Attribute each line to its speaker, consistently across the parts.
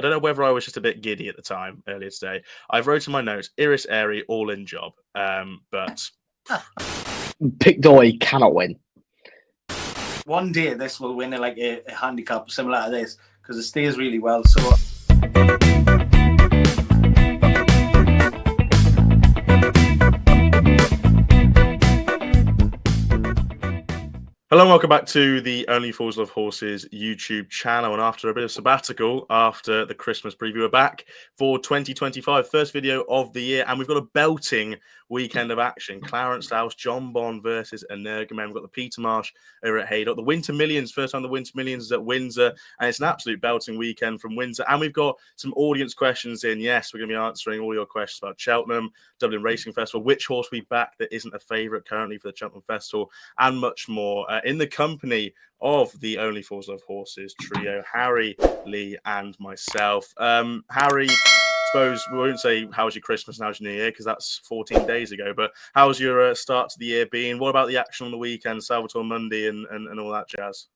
Speaker 1: I don't know whether I was just a bit giddy at the time earlier today. I've wrote in my notes, Iris Airy, all in job. But
Speaker 2: Pick Doy cannot win.
Speaker 3: One day this will win like a handicap similar to this because it stays really well. So.
Speaker 1: Hello and welcome back to the Only Fools Love Horses YouTube channel. And after a bit of sabbatical, after the Christmas preview, we're back for 2025, first video of the year. And we've got a belting weekend of action. Clarence House, Jonbon versus Energumene. We've got the Peter Marsh over at Haydock. The Winter Millions, first time the Winter Millions is at Windsor. And it's an absolute belting weekend from Windsor. And we've got some audience questions in. Yes, we're going to be answering all your questions about Cheltenham, Dublin Racing Festival, which horse we back that isn't a favourite currently for the Cheltenham Festival, and much more. In the company of the Only Fools Love Horses trio, Harry, Lee, and myself. Harry, I suppose we won't say how was your Christmas and how's your New Year because that's 14 days ago. But how's your start to the year been? What about the action on the weekend, Salvator, Mundi, and all that jazz?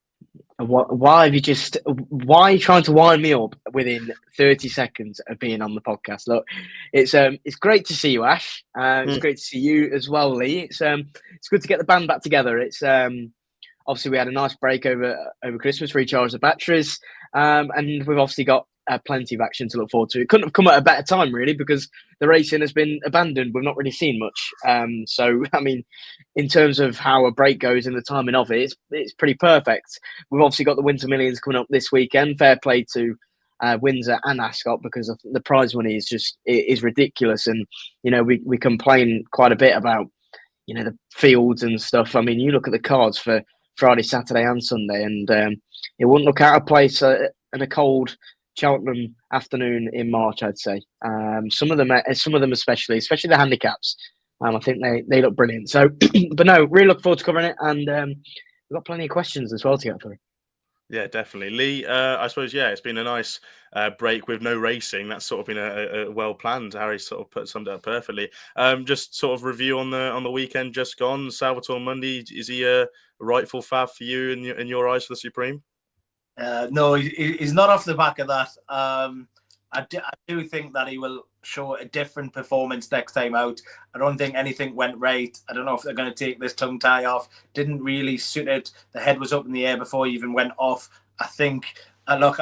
Speaker 2: Why are you trying to wind me up within 30 seconds of being on the podcast? Look, it's great to see you, Ash. It's great to see you as well, Lee. It's good to get the band back together. It's obviously we had a nice break over Christmas, recharge the batteries, and we've obviously got plenty of action to look forward to. It couldn't have come at a better time, really, because the racing has been abandoned. We've not really seen much. So, I mean, in terms of how a break goes and the timing of it, it's pretty perfect. We've obviously got the Winter Millions coming up this weekend. Fair play to Windsor and Ascot because the prize money is ridiculous. And, you know, we complain quite a bit about, you know, the fields and stuff. I mean, you look at the cards for Friday, Saturday and Sunday, and it wouldn't look out of place in a cold Cheltenham afternoon in March, I'd say. Some of them especially the handicaps. I think they look brilliant. So, but no, really look forward to covering it, and we've got plenty of questions as well to get through.
Speaker 1: Yeah, definitely. Lee, I suppose, it's been a nice break with no racing. That's sort of been a well-planned. Harry sort of summed it up perfectly. Just sort of review on the weekend just gone. Salvator Mundi, is he a rightful fav for you in your eyes for the Supreme?
Speaker 3: No, he's not off the back of that. I do think that he will show a different performance next time out. I don't think anything went right. I don't know if they're going to take this tongue tie off. Didn't really suit it. The head was up in the air before he even went off. I think, look,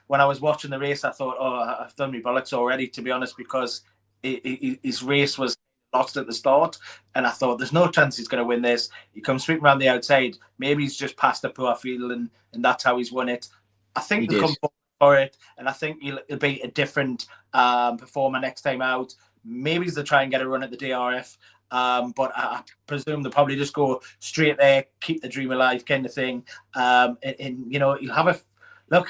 Speaker 3: when I was watching the race, I thought, I've done my bollocks already, to be honest, because his race was lost at the start. And I thought, there's no chance he's going to win this. He comes sweeping around the outside. Maybe he's just passed a poor field and that's how he's won it. I think he'll come for it, and I think he'll be a different performer next time out. Maybe they'll try and get a run at the DRF, but I presume they'll probably just go straight there, keep the dream alive kind of thing. And you know, he'll have a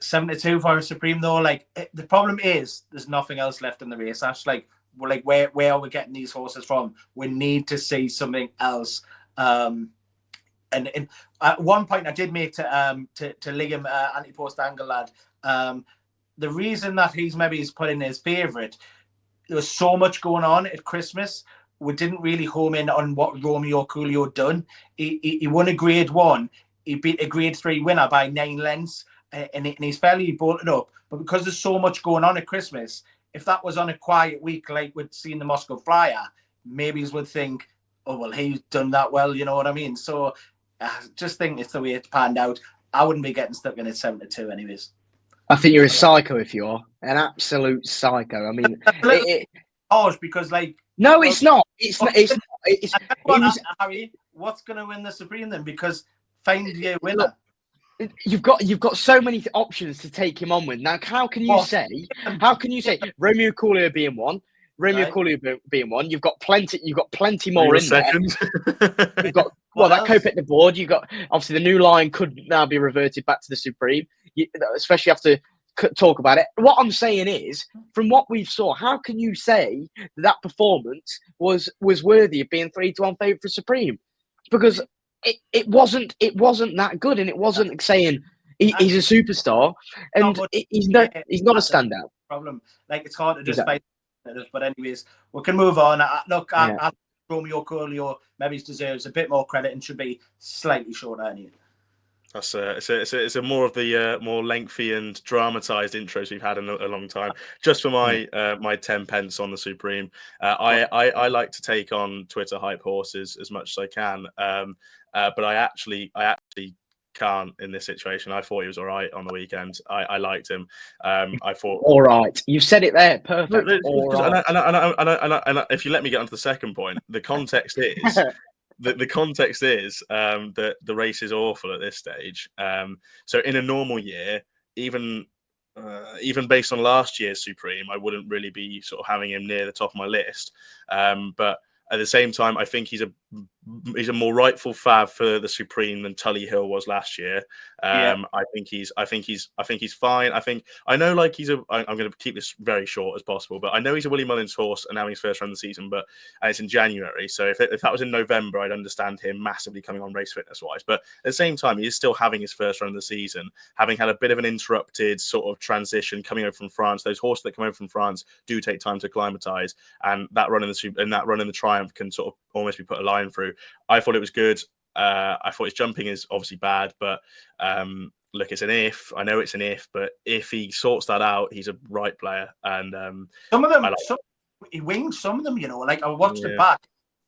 Speaker 3: 72 for a Supreme though. Like the problem is, there's nothing else left in the race. That's like where are we getting these horses from? We need to see something else. And at one point I did make to Liam, anti-post angle lad, the reason that he's put in his favourite, there was so much going on at Christmas. We didn't really home in on what Romeo Coolio had done. He won a grade 1. He beat a grade 3 winner by 9 lengths, and he's fairly bolted up. But because there's so much going on at Christmas, if that was on a quiet week like we'd seen the Moscow Flyer, maybe he would think, oh, well, he's done that well, you know what I mean? So I just think it's the way it's panned out. I wouldn't be getting stuck in at 72 anyways.
Speaker 2: I think you're a psycho if you are. An absolute psycho. I mean,
Speaker 3: harsh because like...
Speaker 2: No, it's not. It's not.
Speaker 3: Harry, what's going to win the Supreme then? Because find your winner.
Speaker 2: Look, you've got so many options to take him on with. Now, how can you say Romeo Coolio being one? Coolio being one. You've got plenty more in
Speaker 1: second.
Speaker 2: There. You've got that cope at the board. You've got obviously the new line could now be reverted back to the Supreme. Especially after talk about it. What I'm saying is, from what we've saw, how can you say that performance was worthy of being 3-1 favourite for Supreme? Because it wasn't that good, and it wasn't saying he's a superstar, and he's not a standout.
Speaker 3: Problem, like it's hard to just fight. But anyways, we can move on. I Romeo Coolio maybe deserves a bit more credit and should be slightly shorter anyway.
Speaker 1: That's it's a more of the more lengthy and dramatized intros we've had in a long time. Just for my my 10 pence on the Supreme, I like to take on Twitter hype horses as much as I can, but I actually can't in this situation. I thought he was all right on the weekend. I liked him. I thought
Speaker 2: All right, you've said it there, perfect. All right.
Speaker 1: And if you let me get onto the second point, the context is. The context is that the race is awful at this stage. So in a normal year, even based on last year's Supreme, I wouldn't really be sort of having him near the top of my list. But at the same time, I think he's a more rightful fav for the Supreme than Tully Hill was last year. I think he's fine. I know like I'm going to keep this very short as possible, but I know he's a Willie Mullins horse and having his first run of the season, but it's in January. So if that was in November, I'd understand him massively coming on race fitness wise. But at the same time, he is still having his first run of the season, having had a bit of an interrupted sort of transition coming over from France. Those horses that come over from France do take time to acclimatise, and that run in the Triumph can sort of almost be put a line through. I thought it was good. I thought his jumping is obviously bad, but look, it's an if. I know it's an if, but if he sorts that out, he's a right player. And
Speaker 3: some of them, he wings some of them. Like I watched it back.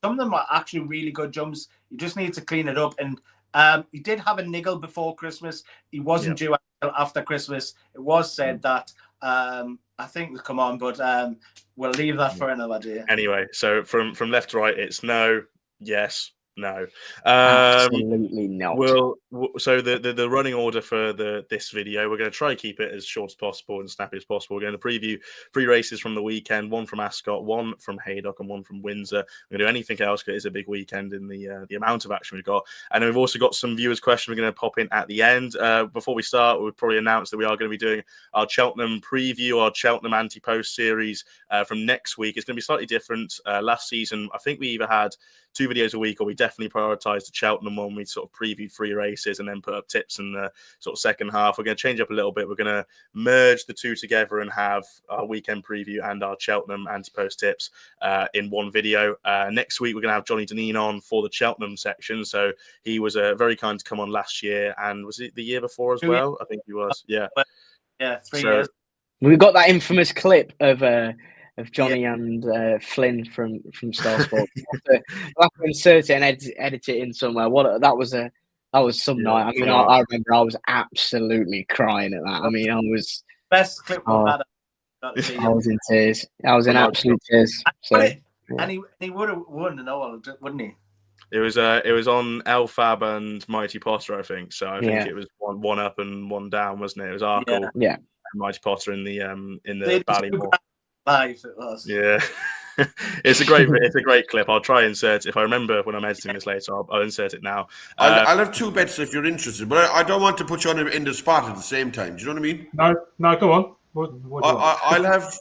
Speaker 3: Some of them are actually really good jumps. You just need to clean it up. And he did have a niggle before Christmas. He wasn't due until after Christmas. It was said that. I think we'll come on, but we'll leave that for another day.
Speaker 1: Anyway, so from left to right, it's no, yes, no.
Speaker 2: Absolutely not.
Speaker 1: So the running order for this video, we're going to try to keep it as short as possible and snappy as possible. We're going to preview 3 races from the weekend: 1 from Ascot, 1 from Haydock, and 1 from Windsor. We're going to do anything else because it is a big weekend in the amount of action we've got. And then we've also got some viewers' questions we're going to pop in at the end. Before we start, we'll probably announce that we are going to be doing our Cheltenham preview, our Cheltenham anti-post series from next week. It's going to be slightly different. Last season, I think we either had 2 videos a week, or we definitely prioritised the Cheltenham one. We sort of previewed 3 races and then put up tips in the sort of second half. We're going to change up a little bit. We're going to merge the 2 together and have our weekend preview and our Cheltenham anti-post tips in one video. Next week, we're going to have Johnny Deneen on for the Cheltenham section. So he was very kind to come on last year, and was it the year before as well? I think he was. Yeah.
Speaker 3: 3 years.
Speaker 2: We've got that infamous clip of Johnny and Flynn from Star Sports. I'll have to insert it and edit it in somewhere. That was some night. I mean, I remember I was absolutely crying at that. I mean, I was
Speaker 3: best clip we've had.
Speaker 2: I was in tears. I was in absolute tears.
Speaker 3: And he would have won an all, wouldn't he?
Speaker 1: It was on Elfab and Mighty Potter, I think. So I think it was one up and 1 down, wasn't it? It was Arkle and Mighty Potter in the Ballymore.
Speaker 3: Live it was.
Speaker 1: Yeah. it's a great clip. I'll try and insert it. If I remember when I'm editing this later, I'll insert it now.
Speaker 4: I'll have 2 bets if you're interested, but I don't want to put you on in the spot at the same time. Do you know what I mean?
Speaker 5: No, go on. What
Speaker 4: I'll have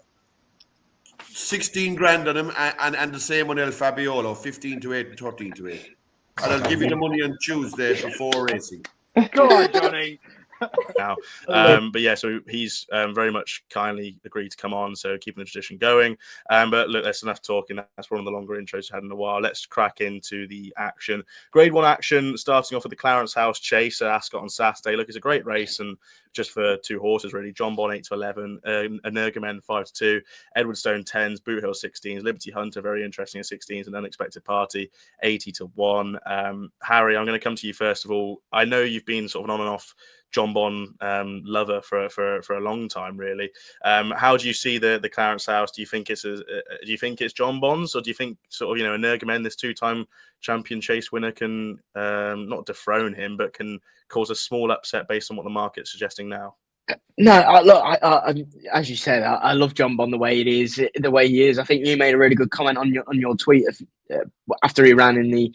Speaker 4: 16 grand on him and the same on El Fabiolo, 15 to 8 and 13 to 8. And I'll give you the money on Tuesday before racing.
Speaker 3: Go on, Johnny.
Speaker 1: Now, but yeah, so he's very much kindly agreed to come on, so keeping the tradition going. But look, that's enough talking. That's one of the longer intros we've had in a while. Let's crack into the action. Grade 1 action, starting off with the Clarence House Chase at Ascot on Saturday. Look, it's a great race, and just for 2 horses really. Jonbon 8 to 11, Energumene 5 to 2, Edward Stone 10s, Boot Hill 16s, Liberty Hunter very interesting at 16s, and Unexpected Party 80 to 1. Harry, I'm going to come to you first of all. I know you've been sort of an on and off Jonbon lover for a long time, really. How do you see the Clarence House? Do you think it's Jonbon's, or do you think sort of Energumene, this 2-time champion chase winner, can not dethrone him, but can cause a small upset based on what the market's suggesting now?
Speaker 2: No, look, I as you said, I love Jonbon the way he is. I think you made a really good comment on your tweet after he ran in the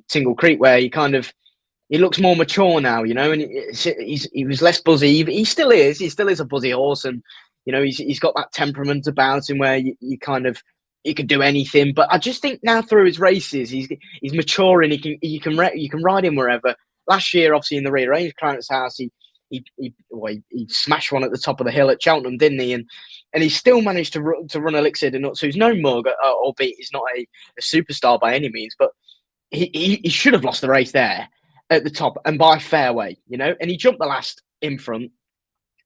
Speaker 2: Tingle Creek, where he looks more mature now, and he was less buzzy. He still is. He still is a buzzy horse, and he's got that temperament about him where you can do anything. But I just think now through his races, he's maturing. You can ride him wherever. Last year, obviously in the rearranged Clarence House, he smashed one at the top of the hill at Cheltenham, didn't he? And he still managed to run Elixir de Nuts, who's no mug, albeit he's not a superstar by any means, but he should have lost the race there. at the top and by a fair way, and he jumped the last in front.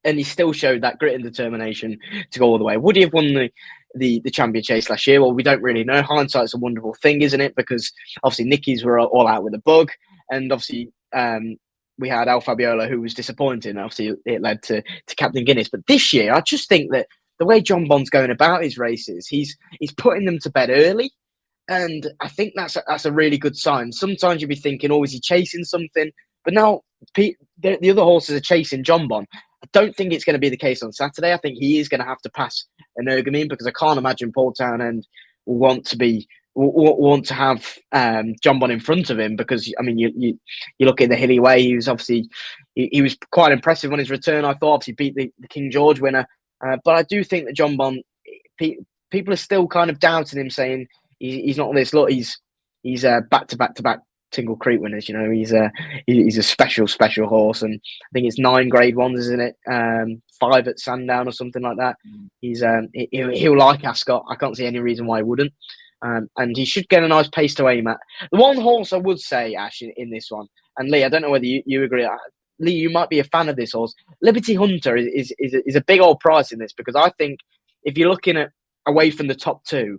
Speaker 2: And he still showed that grit and determination to go all the way. Would he have won the champion chase last year? Well, we don't really know. Hindsight's a wonderful thing, isn't it? Because obviously Nicky's were all out with a bug, and obviously we had Al Fabiola, who was disappointing. Obviously, it led to Captain Guinness. But this year, I just think that the way Jonbon's going about his races, he's putting them to bed early. And I think that's a really good sign. Sometimes you'll be thinking, oh, is he chasing something? But now the other horses are chasing Jonbon. I don't think it's going to be the case on Saturday. I think he is going to have to pass Energumene, because I can't imagine Paul Townend will want to have Jonbon in front of him, because I mean you look at the Hilly Way. He was obviously he was quite impressive on his return. I thought obviously beat the King George winner, but I do think that Jonbon, people are still kind of doubting him, saying he's not on this. Look, he's back to back Tingle Creek winners. He's a special horse, and I think it's 9 Grade 1s, isn't it? 5 at Sandown or something like that. He'll like Ascot. I can't see any reason why he wouldn't. And he should get a nice pace to aim at. The one horse I would say, Ash, in this one, and Lee, I don't know whether you agree. Lee, you might be a fan of this horse. Liberty Hunter is a big old price in this, because I think if you're looking at away from the top 2,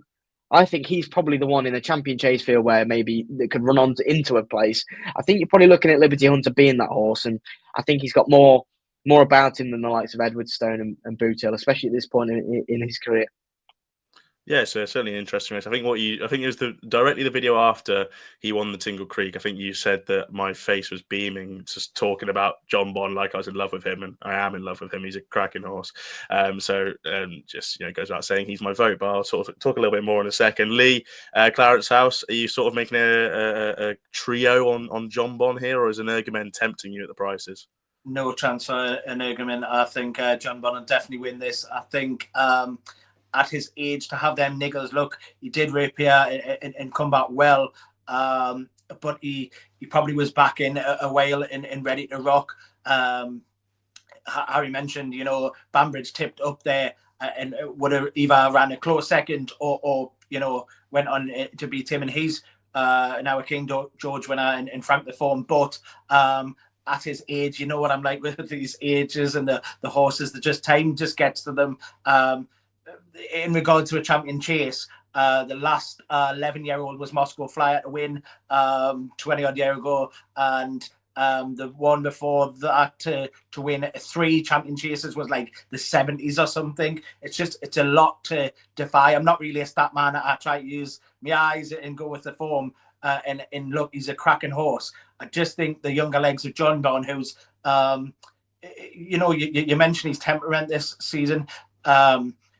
Speaker 2: I think he's probably the one in the champion chase field where maybe they could run on into a place. I think you're probably looking at Liberty Hunter being that horse, and I think he's got more about him than the likes of Edwardstone and Boot Hill, especially at this point in his career.
Speaker 1: Yeah, so certainly an interesting race. I think it was directly the video after he won the Tingle Creek. I think you said that my face was beaming just talking about Jonbon, like I was in love with him, and I am in love with him. He's a cracking horse. Just goes without saying he's my vote. But I'll sort of talk a little bit more in a second. Lee, Clarence House, are you sort of making a trio on Jonbon here, or is Energumene tempting you at the prices?
Speaker 3: No chance for Energumene. I think Jonbon will definitely win this. I think. At his age, to have them niggles, look, he did reappear and come back well, but he probably was back in a whale and ready to rock. Harry mentioned, Banbridge tipped up there and would have either ran a close second or went on to beat him, and he's now a King George winner and Frank the Form, but at his age, you know what I'm like with these ages and the horses, that just time just gets to them. In regard to a champion chase, the last 11-year-old was Moscow Flyer to win 20 odd year ago, and the one before that to win 3 champion chases was like the 70s or something. It's a lot to defy. I'm not really a stat man. I try to use my eyes and go with the form. And look, he's a cracking horse. I just think the younger legs of Jonbon, who's you mentioned his temperament this season.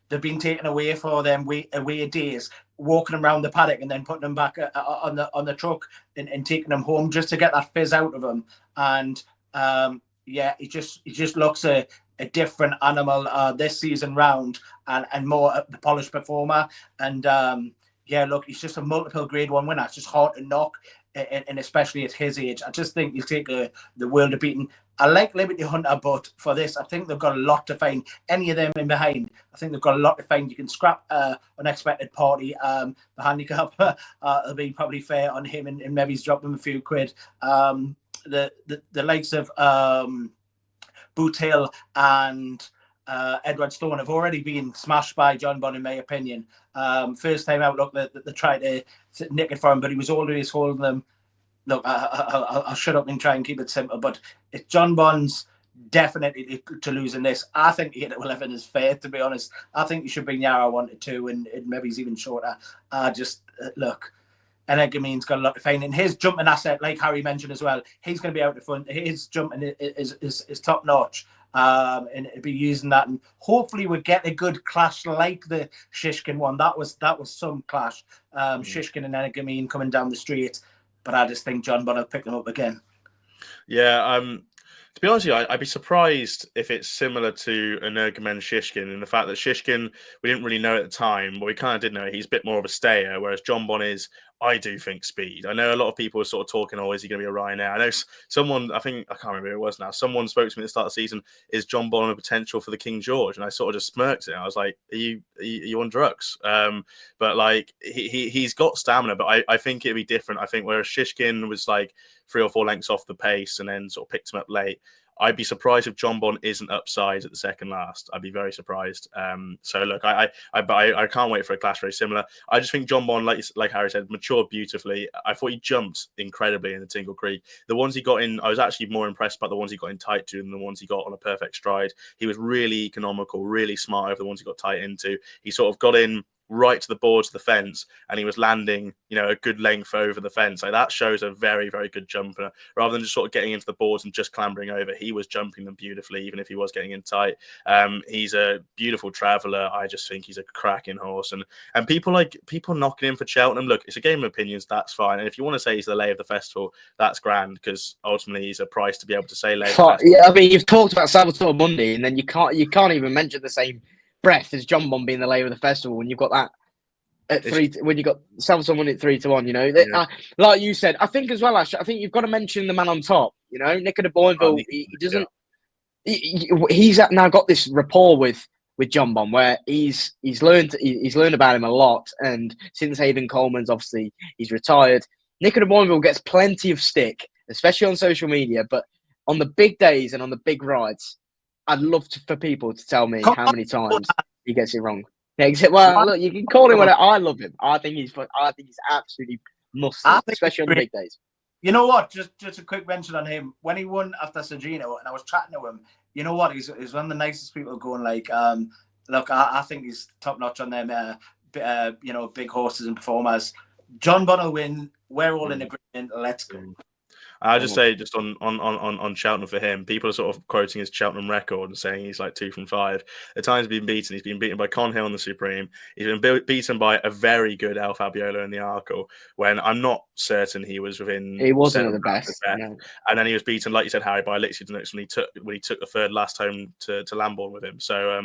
Speaker 3: They've been taken away for them away days, walking around the paddock and then putting them back on the truck and taking them home just to get that fizz out of them. And he just looks a different animal this season round, and more the polished performer. And look, he's just a multiple Grade 1 winner. It's just hard to knock, and especially at his age. I just think he'll take the world of beating. I like Liberty Hunter, but for this, I think they've got a lot to find. Any of them in behind, I think they've got a lot to find. You can scrap Unexpected Party. The handicap will be probably fair on him, and maybe he's dropped him a few quid. The likes of Boot Hill and Edwardstone have already been smashed by Jonbon, in my opinion. First time out, look, they tried to nick it for him, but he was always holding them. Look, I'll shut up and try and keep it simple, but it's Jonbon's definitely to lose in this. I think 8 to 11 is fair, to be honest. I think you should bring Yarrow 1 to 2, and maybe he's even shorter. Look, Energumene's got a lot to find. And his jumping asset, like Harry mentioned as well, he's going to be out the front. His jumping is top notch. And it'll be using that, and hopefully we'll get a good clash like the Shishkin one. That was some clash. Shishkin and Energumene coming down the street. But I just think Jonbon will pick them up again.
Speaker 1: Yeah, to be honest with you, I'd be surprised if it's similar to Energumene Shishkin, in the fact that Shishkin, we didn't really know at the time, but we kind of did know he's a bit more of a stayer, whereas Jonbon is I do think speed. I know a lot of people are sort of talking, oh, is he going to be a Ryanair? I know someone, I can't remember who it was now, someone spoke to me at the start of the season, is Jonbon a potential for the King George? And I sort of just smirked it. I was like, are you on drugs? But like, he's got stamina, but I think it'd be different. I think whereas Shishkin was like 3 or 4 lengths off the pace and then sort of picked him up late, I'd be surprised if Jonbon isn't upside at the second last. I'd be very surprised. So look, I can't wait for a clash very similar. I just think Jonbon, like Harry said, matured beautifully. I thought he jumped incredibly in the Tingle Creek. The ones he got in, I was actually more impressed by the ones he got in tight to than the ones he got on a perfect stride. He was really economical, really smart over the ones he got tight into. He sort of got in right to the boards of the fence, and he was landing, a good length over the fence. Like that shows a very, very good jumper. Rather than just sort of getting into the boards and just clambering over, he was jumping them beautifully, even if he was getting in tight. He's a beautiful traveller. I just think he's a cracking horse, and people knocking him for Cheltenham. Look, it's a game of opinions. That's fine. And if you want to say he's the lay of the festival, that's grand, because ultimately he's a price to be able to say lay of the festival.
Speaker 2: Yeah, I mean, you've talked about Salvator Mundi, and then you can't even mention the same breath as Jonbon being the lay of the festival when you've got that at 3. When you got Salvator Mundi at 3-1, like you said, I think as well, Ash. I think you've got to mention the man on top. Nick de Boinville. He doesn't. Yeah. He's now got this rapport with Jonbon, where he's learned about him a lot, and since Hayden Coleman's obviously he's retired, Nick de Boinville gets plenty of stick, especially on social media, but on the big days and on the big rides, I'd love for people to tell me how many times he gets it wrong. Yeah, well, look, you can call him whatever. I love him. I think he's absolutely must, especially on the big days.
Speaker 3: You know what? Just a quick mention on him. When he won after Sergino, and I was chatting to him, you know what? He's one of the nicest people going like, look, I think he's top notch on them, big horses and performers. Jonbon will win. We're all in agreement. Let's go.
Speaker 1: I'll just say, just on Cheltenham for him, people are sort of quoting his Cheltenham record and saying he's like 2 from 5. The times he's been beaten, he's been beaten by Conhill in the Supreme. He's been beaten by a very good El Fabiola in the Arkle, when I'm not certain he was within.
Speaker 2: He wasn't at the best.
Speaker 1: No. And then he was beaten, like you said, Harry, by Elixir de Nux when he took the third last home to Lambourne with him. So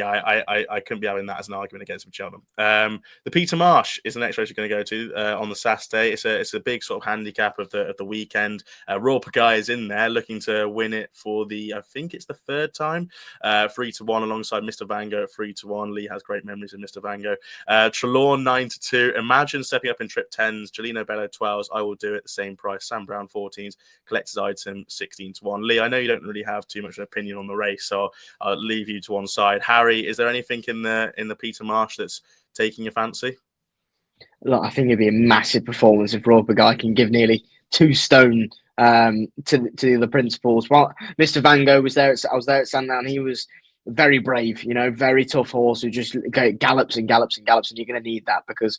Speaker 1: I couldn't be having that as an argument against him, Cheltenham. The Peter Marsh is the next race we're going to go to on the Saturday. It's a big sort of handicap of the weekend. Raw Pagaya is in there looking to win it for I think it's the 3rd time. 3-1 alongside Mr. Vango at 3-1. Lee has great memories of Mr. Vango. Trelawn 9-2. Imagine stepping up in trip 10s. Jolino Bello 12s. I will do it the same price. Sam Brown 14s. Collector's Item 16-1. Lee, I know you don't really have too much of an opinion on the race, so I'll leave you to one side. Harry, is there anything in the Peter Marsh that's taking your fancy?
Speaker 2: Look, I think it'd be a massive performance if Raw Pagaya can give nearly 2 stone to the other principals. Well, Mr. Vango was there. I was there at Sandown. He was very brave, very tough horse who just gallops and gallops and gallops, and you're going to need that because,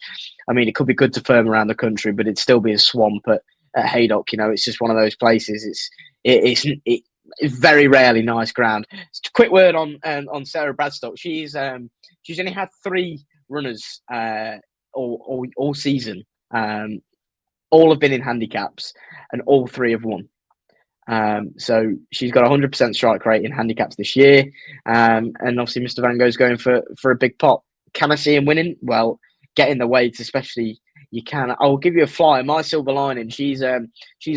Speaker 2: I mean, it could be good to firm around the country, but it'd still be a swamp at Haydock. It's just one of those places. It's very rarely nice ground. Just a quick word on Sarah Bradstock. She's only had 3 runners all season. All have been in handicaps, and all 3 have won. So she's got 100% strike rate in handicaps this year. And obviously, Mr. Vango's going for a big pot. Can I see him winning? Well, get in the weights, especially you can. I'll give you a flyer. My silver lining. She's a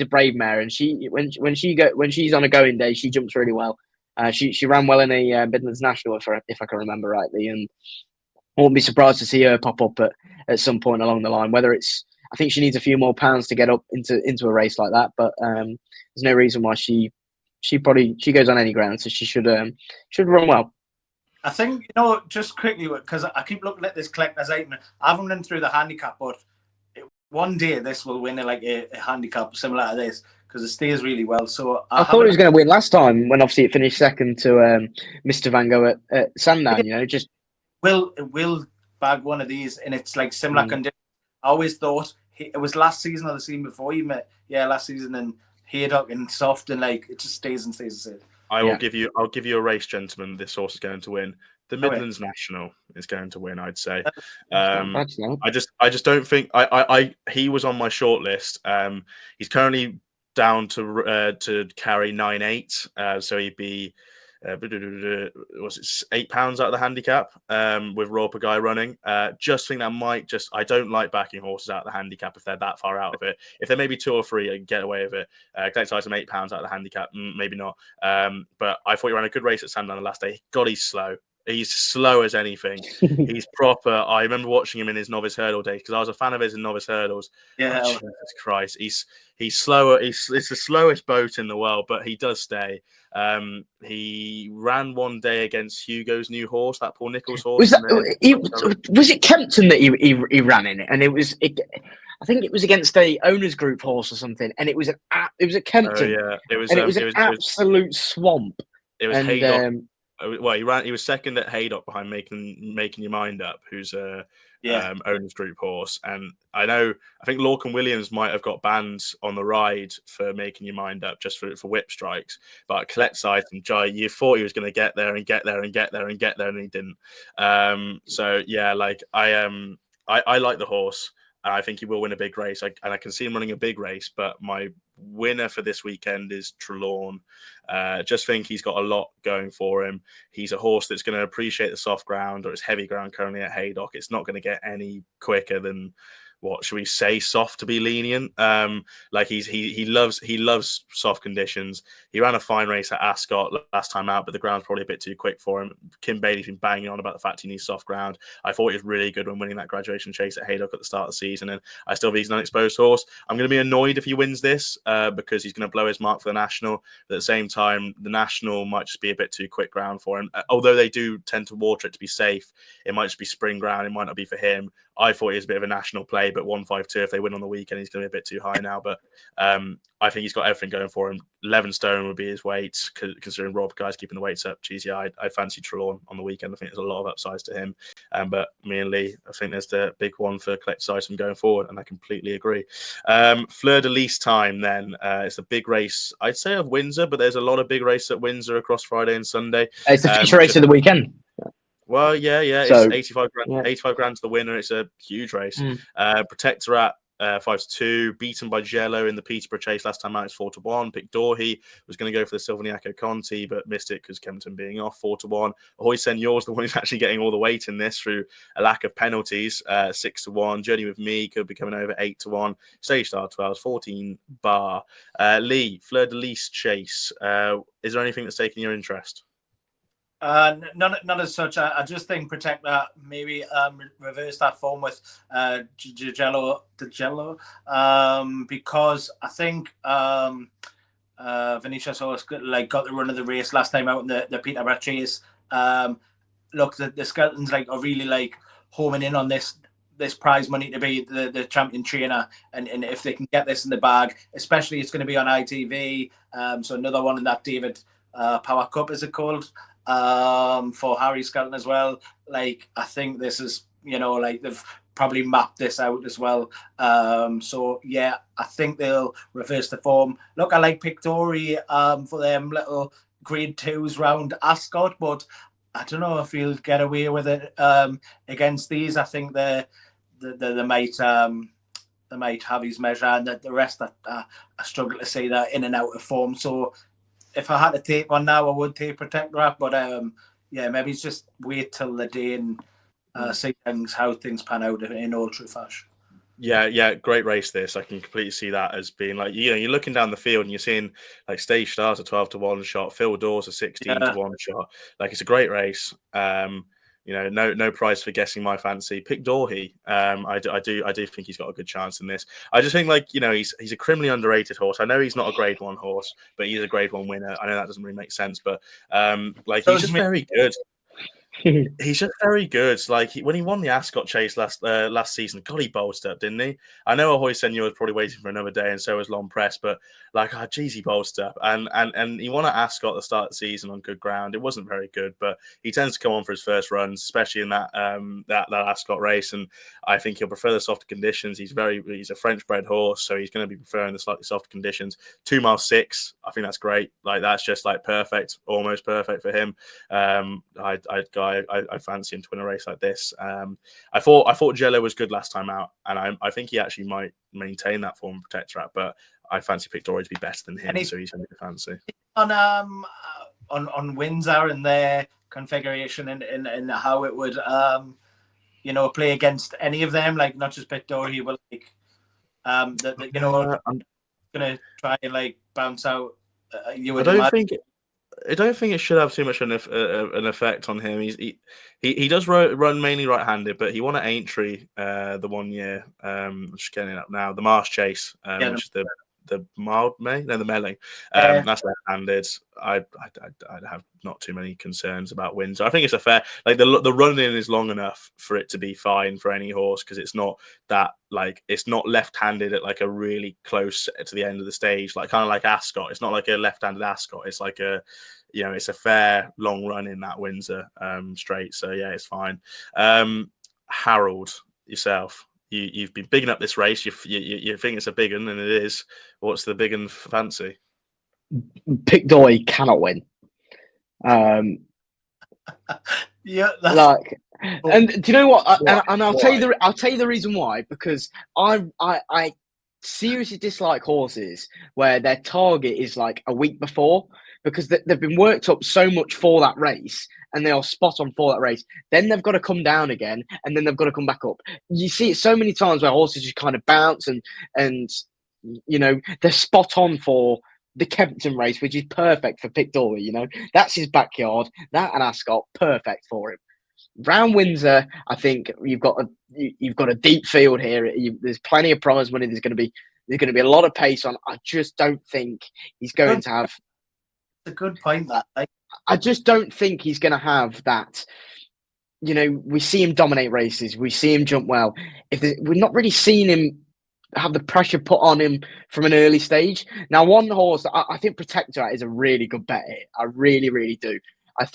Speaker 2: brave mare, and when she's on a going day, she jumps really well. She ran well in a Midlands National, if I can remember rightly, and I wouldn't be surprised to see her pop up at some point along the line. Whether it's, I think she needs a few more pounds to get up into a race like that, but there's no reason why she goes on any ground, so she should run well.
Speaker 3: I think, just quickly, because I keep looking at this collector's item. I haven't run through the handicap, but one day this will win a handicap similar to this because it stays really well. So
Speaker 2: I thought he was going to win last time when obviously it finished second to Mr. Vango at Sandown. Just
Speaker 3: will bag one of these, and it's like similar conditions. I always thought it was last season or the season before you met. Yeah, last season, and Haydock and soft, and like it just stays and stays the same.
Speaker 1: I'll give you a race, gentlemen. This horse is going to win. The Midlands National is going to win, I'd say. I just don't think he was on my shortlist. He's currently down to carry 9.8, so he'd be was it £8 out of the handicap with Roper Guy running. Just think that might I don't like backing horses out of the handicap if they're that far out of it. If they're maybe 2 or 3, I can get away with it. Collect Item £8 out of the handicap, maybe not. But I thought he ran a good race at Sandown the last day. God, he's slow. He's slow as anything. He's proper. I remember watching him in his novice hurdle days because I was a fan of his in novice hurdles.
Speaker 3: Yeah,
Speaker 1: Jesus Christ, he's slower. It's the slowest boat in the world, but he does stay. He ran one day against Hugo's new horse, that Paul Nicholls horse.
Speaker 2: Was it Kempton that he ran in it? And I think it was against a owners group horse or something, and it was at Kempton.
Speaker 1: Oh yeah, it was
Speaker 2: an absolute swamp.
Speaker 1: It was Haydock. Well, he was second at Haydock behind making Your Mind Up, who's a owners group horse. And I think Lorcan Williams might have got banned on the ride for Making Your Mind Up just for whip strikes. But Collect Item, you thought he was going to get there, and he didn't. So yeah, like I like the horse. I think he will win a big race. I can see him running a big race, but my winner for this weekend is Trelawn. Just think he's got a lot going for him. He's a horse that's going to appreciate the soft ground, or it's heavy ground currently at Haydock. It's not going to get any quicker than, what should we say, soft to be lenient. Like he loves soft conditions. He ran a fine race at Ascot last time out, but the ground's probably a bit too quick for him. Kim Bailey's been banging on about the fact he needs soft ground. I thought he was really good when winning that graduation chase at Haydock at the start of the season, and I still think he's an unexposed horse. I'm going to be annoyed if he wins this because he's going to blow his mark for the National. But at the same time, the National might just be a bit too quick ground for him. Although they do tend to water it to be safe, it might just be spring ground. It might not be for him. I thought he was a bit of a National play, but 152, if they win on the weekend, he's going to be a bit too high now. But I think he's got everything going for him. 11 stone would be his weight, considering Rob Guy's keeping the weights up. Geez, yeah, I fancy Trelawn on the weekend. I think there's a lot of upsides to him. But me and Lee, I think there's the big one for Collect Item going forward, and I completely agree. Fleur De Lys time then. It's a big race, I'd say, of Windsor, but there's a lot of big races at Windsor across Friday and Sunday.
Speaker 2: It's the feature race of the weekend.
Speaker 1: Well, yeah.
Speaker 2: So,
Speaker 1: it's 85 grand, yeah. 85 grand to the winner. It's a huge race. Protectorat 5-2, beaten by Jello in the Peterborough Chase last time out. It's 4-1. Pick Dorhe was going to go for the Silvaniaco Conti, but missed it because Kempton being off. 4-1. Ahoy Senor's the one who's actually getting all the weight in this through a lack of penalties. 6-1. Journey with Me could be coming over 8-1. Stage Star 12, 14 bar. Lee, Fleur De Lys Chase. Is there anything that's taken your interest?
Speaker 3: None as such. I just think Protect that maybe reverse that form with Jello, because I think Venetia Solis got the run of the race last time out in the Peterborough Chase. Look, the Skeletons are really homing in on this prize money to be the champion trainer, and if they can get this in the bag, especially it's going to be on ITV. So another one in that David Power Cup, is it called? For Harry Skelton as well. I think this is, they've probably mapped this out as well. So yeah, I think they'll reverse the form. Look, I like Pick Dorhe for them little grade 2s round Ascot, but I don't know if he'll get away with it against these. I think they might have his measure, and the rest I struggle to see that in and out of form. So if I had to take one now, I would take Protectorat, but maybe it's just wait till the day and see how things pan out in all true fashion.
Speaker 1: Yeah, great race this. I can completely see that as being you're looking down the field and you're seeing Stage Stars a 12-1 shot, Phil Dawes a 16-1 shot. It's a great race. No prize for guessing my fancy. Pick Dorhe. I do think he's got a good chance in this. I just think he's a criminally underrated horse. I know he's not a grade 1 horse, but he's a grade 1 winner. I know that doesn't really make sense, but he's just very good. He's just very good. When he won the Ascot Chase last season, God, he bolstered up, didn't he? I know Ahoy Senor was probably waiting for another day, and so was Long Press, but he bolstered up, and he won at Ascot at the start of the season on good ground. It wasn't very good, but he tends to come on for his first runs, especially in that Ascot race, and I think he'll prefer the softer conditions. He's a French-bred horse, so he's going to be preferring the slightly softer conditions. 2 mile 6, I think that's great. That's just perfect, almost perfect for him. I fancy him to win a race like this. I thought Jello was good last time out, and I think he actually might maintain that form Protectorat, but I fancy Pick Dorhe to be better than him, so he's going to be fancy.
Speaker 3: On on Windsor and their configuration and how it would play against any of them, like not just Pittori, but like I'm gonna try and like bounce out.
Speaker 1: I don't think it should have too much an effect on him. He does run mainly right-handed, but he won at Aintree the 1 year. Just getting it up now. The Marsh Chase, which is the melee. That's left-handed. I'd have not too many concerns about Windsor. I think it's a fair, like the run-in is long enough for it to be fine for any horse, because it's not that, like, it's not left-handed at like a really close to the end of the stage, like kind of like Ascot. It's not like a left-handed Ascot. It's like it's a fair long run in that Windsor straight. So yeah, it's fine. Harold, yourself. You've been bigging up this race. You think it's a big one, and it is. What's the big one fancy?
Speaker 2: Pittori cannot win.
Speaker 3: Yeah,
Speaker 2: and do you know what? I'll tell you the reason why. Because I seriously dislike horses where their target is like a week before, because they've been worked up so much for that race, and they are spot on for that race. Then they've got to come down again, and then they've got to come back up. You see it so many times where horses just kind of bounce and they're spot on for the Kempton race, which is perfect for Pittori. That's his backyard. That and Ascot, perfect for him. Round Windsor, I think you've got a deep field here. There's plenty of prize money. There's going to be a lot of pace on. I just don't think he's going to have.
Speaker 3: A good point. That
Speaker 2: I just don't think he's going to have that. We see him dominate races. We see him jump well. We're not really seeing him have the pressure put on him from an early stage. Now, one horse, I think Protectorate is a really good bet here. I really, really do.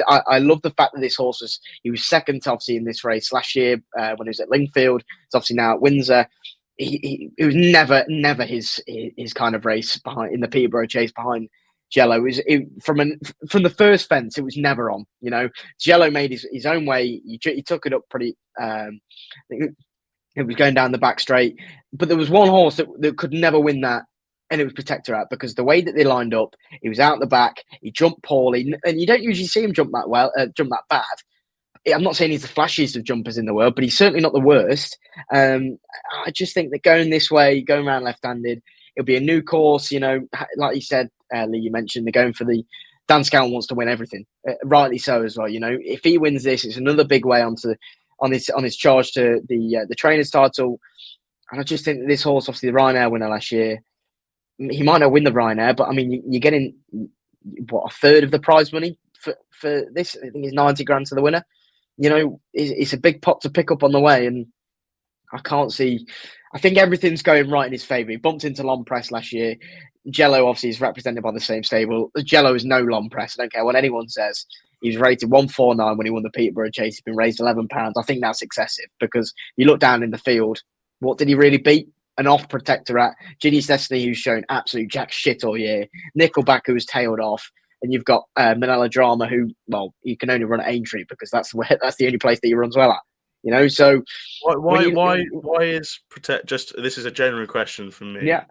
Speaker 2: I love the fact that this horse was second, obviously, in this race last year when he was at Lingfield. It's obviously now at Windsor. It was never his kind of race in the Peterborough Chase behind Jello. From the first fence, it was never on. Jello made his own way. He took it up pretty. I think it was going down the back straight, but there was one horse that could never win that, and it was Protectorate, because the way that they lined up, he was out the back, he jumped poorly, and you don't usually see him jump that bad. I'm not saying he's the flashiest of jumpers in the world, but he's certainly not the worst. I just think that going this way, going around left-handed, it'll be a new course. Like you said, Lee, you mentioned they're going for the Dan Scowen wants to win everything, rightly so as well. If he wins this, it's another big way on his charge to the trainer's title. And I just think that this horse, obviously the Ryanair winner last year, he might not win the Ryanair, but I mean, you're getting a third of the prize money for this. I think it's 90 grand to the winner. It's a big pot to pick up on the way, and I can't see. I think everything's going right in his favour. He bumped into Long Press last year. Jello obviously is represented by the same stable. Jello is no Long Press. I don't care what anyone says. He was rated 149 when he won the Peterborough Chase. He's been raised £11. I think that's excessive, because you look down in the field. What did he really beat? An off Protectorate. Ginny's Destiny, who's shown absolute jack shit all year. Nickelback, who was tailed off. And you've got Manila Drama, who, well, you can only run at Aintree because that's the only place that he runs well at. So
Speaker 1: why is Protect? Just this is a genuine question from me.
Speaker 2: Yeah.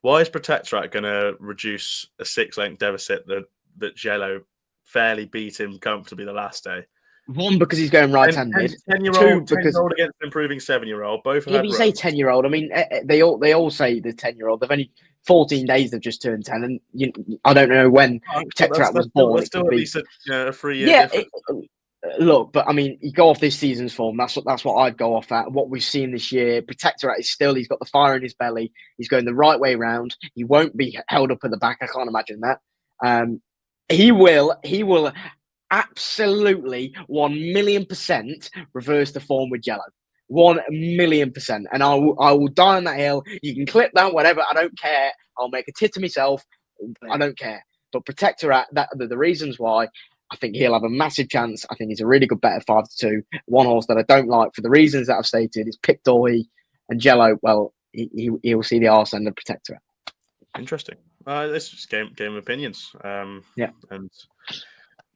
Speaker 1: Why is Protectorate going to reduce a 6-length deficit that Jello fairly beat him comfortably the last day?
Speaker 2: One, because he's going right-handed.
Speaker 1: 10-year-old against an improving 7-year-old. Both.
Speaker 2: Yeah, but you say 10-year-old. I mean, they all say the 10-year-old. They've only 14 days. They've just turned 10, and I don't know when Protectorate was born.
Speaker 1: That's still at least a 3-year difference.
Speaker 2: Look, but I mean, you go off this season's form. That's what I'd go off at. What we've seen this year, Protectorate is still. He's got the fire in his belly. He's going the right way round. He won't be held up at the back. I can't imagine that. He will absolutely 1,000,000% reverse the form with Jello. 1,000,000%. And I will die on that hill. You can clip that, whatever. I don't care. I'll make a tit of myself. I don't care. But Protectorate, the reasons why I think he'll have a massive chance. I think he's a really good bet at 5-2. One horse that I don't like for the reasons that I've stated is Pittori and Jello. Well, he'll see the arse end of Protectorate.
Speaker 1: Interesting. This is game of opinions.
Speaker 2: Yeah.
Speaker 1: And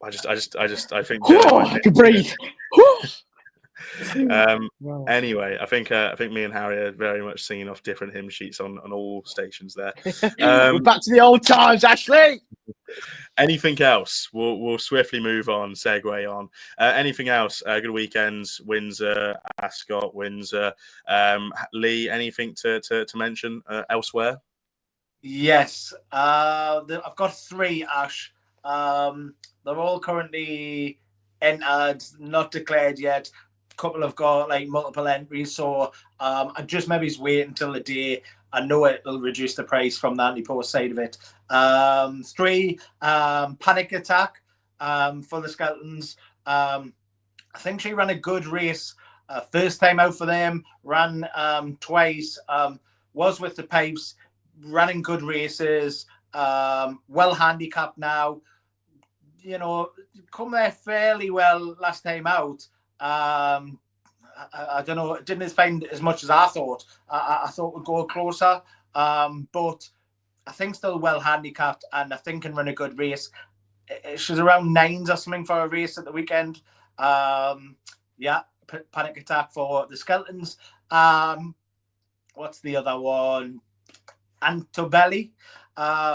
Speaker 1: I think.
Speaker 2: I can breathe. Wow.
Speaker 1: Anyway, I think me and Harry are very much singing off different hymn sheets on all stations there.
Speaker 2: We're back to the old times, Ashley.
Speaker 1: Anything else? We'll swiftly move on, segue on. Anything else? Good weekends, Windsor, Ascot, Windsor. Lee, anything to mention elsewhere?
Speaker 3: Yes, I've got 3, Ash. They're all currently entered, not declared yet. A couple have got like multiple entries, so I just maybe wait until the day. I know it'll reduce the price from the anti-post side of it. 3, Panic Attack for the Skeletons. I think she ran a good race. First time out for them, ran twice, was with the Pipes, running good races, well handicapped now. You know, come there fairly well last time out. I don't know, didn't find as much as I thought. I thought we'd go closer, but I think still well handicapped, and I think can run a good race. She's around 9s or something for a race at the weekend. Yeah, Panic Attack for the Skeletons. What's the other one? Antobelli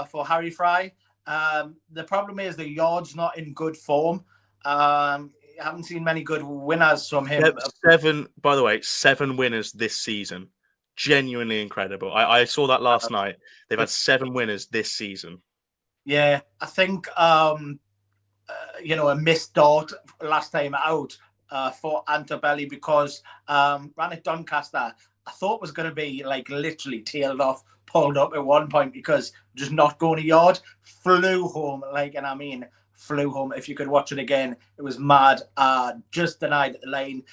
Speaker 3: for Harry Fry. The problem is the yard's not in good form. I haven't seen many good winners from him.
Speaker 1: 7, by the way, 7 winners this season. Genuinely incredible. I saw that last night. They've had 7 winners this season.
Speaker 3: Yeah, I think you know, a missed start last time out for Antobelli because ran at Doncaster. I thought was going to be like literally tailed off, pulled up at one point because just not going a yard. Flew home, like, and I mean flew home. If you could watch it again, it was mad. Just denied at the lane.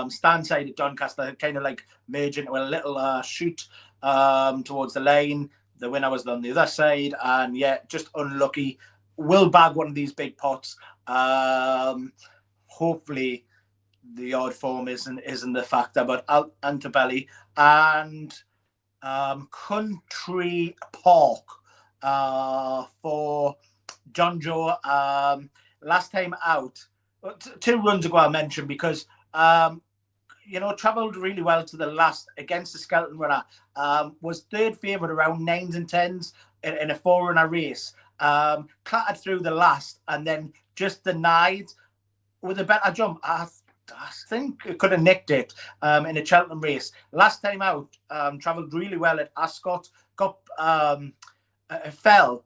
Speaker 3: Stand side at Doncaster, kind of like merge into a little shoot towards the lane. The winner was on the other side, and yeah, just unlucky. Will bag one of these big pots. Hopefully the yard form isn't the factor, but Antobelli and Country Park for John Joe. Last time out, 2 runs ago I mentioned because you know, travelled really well to the last against the Skeleton runner. Was 3rd favourite around 9s and 10s in a 4-runner race. Clattered through the last and then just denied with a better jump. I think it could have nicked it in a Cheltenham race. Last time out, travelled really well at Ascot. Got fell.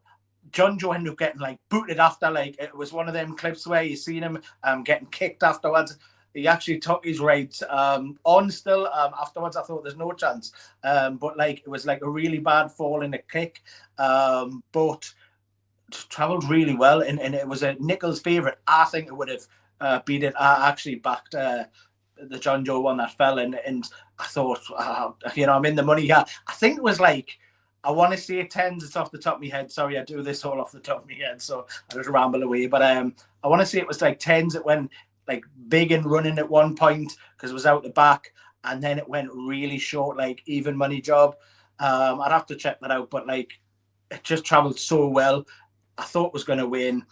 Speaker 3: John Joe ended up getting like booted after. Like it was one of them clips where you seen him getting kicked afterwards. He actually took his rights on still. Afterwards, I thought there's no chance. But like it was like a really bad fall in a kick. But travelled really well, and it was a Nichols' favourite. I think it would have beat it. I actually backed the John Joe one that fell, and I thought, you know, I'm in the money here. I think it was like, I want to say 10s. It's off the top of my head. Sorry, I do this all off the top of my head, so I just ramble away. But I want to say it was like 10s. It went like big and running at one point because it was out the back, and then it went really short, like even money job. I'd have to check that out, but like it just travelled so well. I thought was going to win.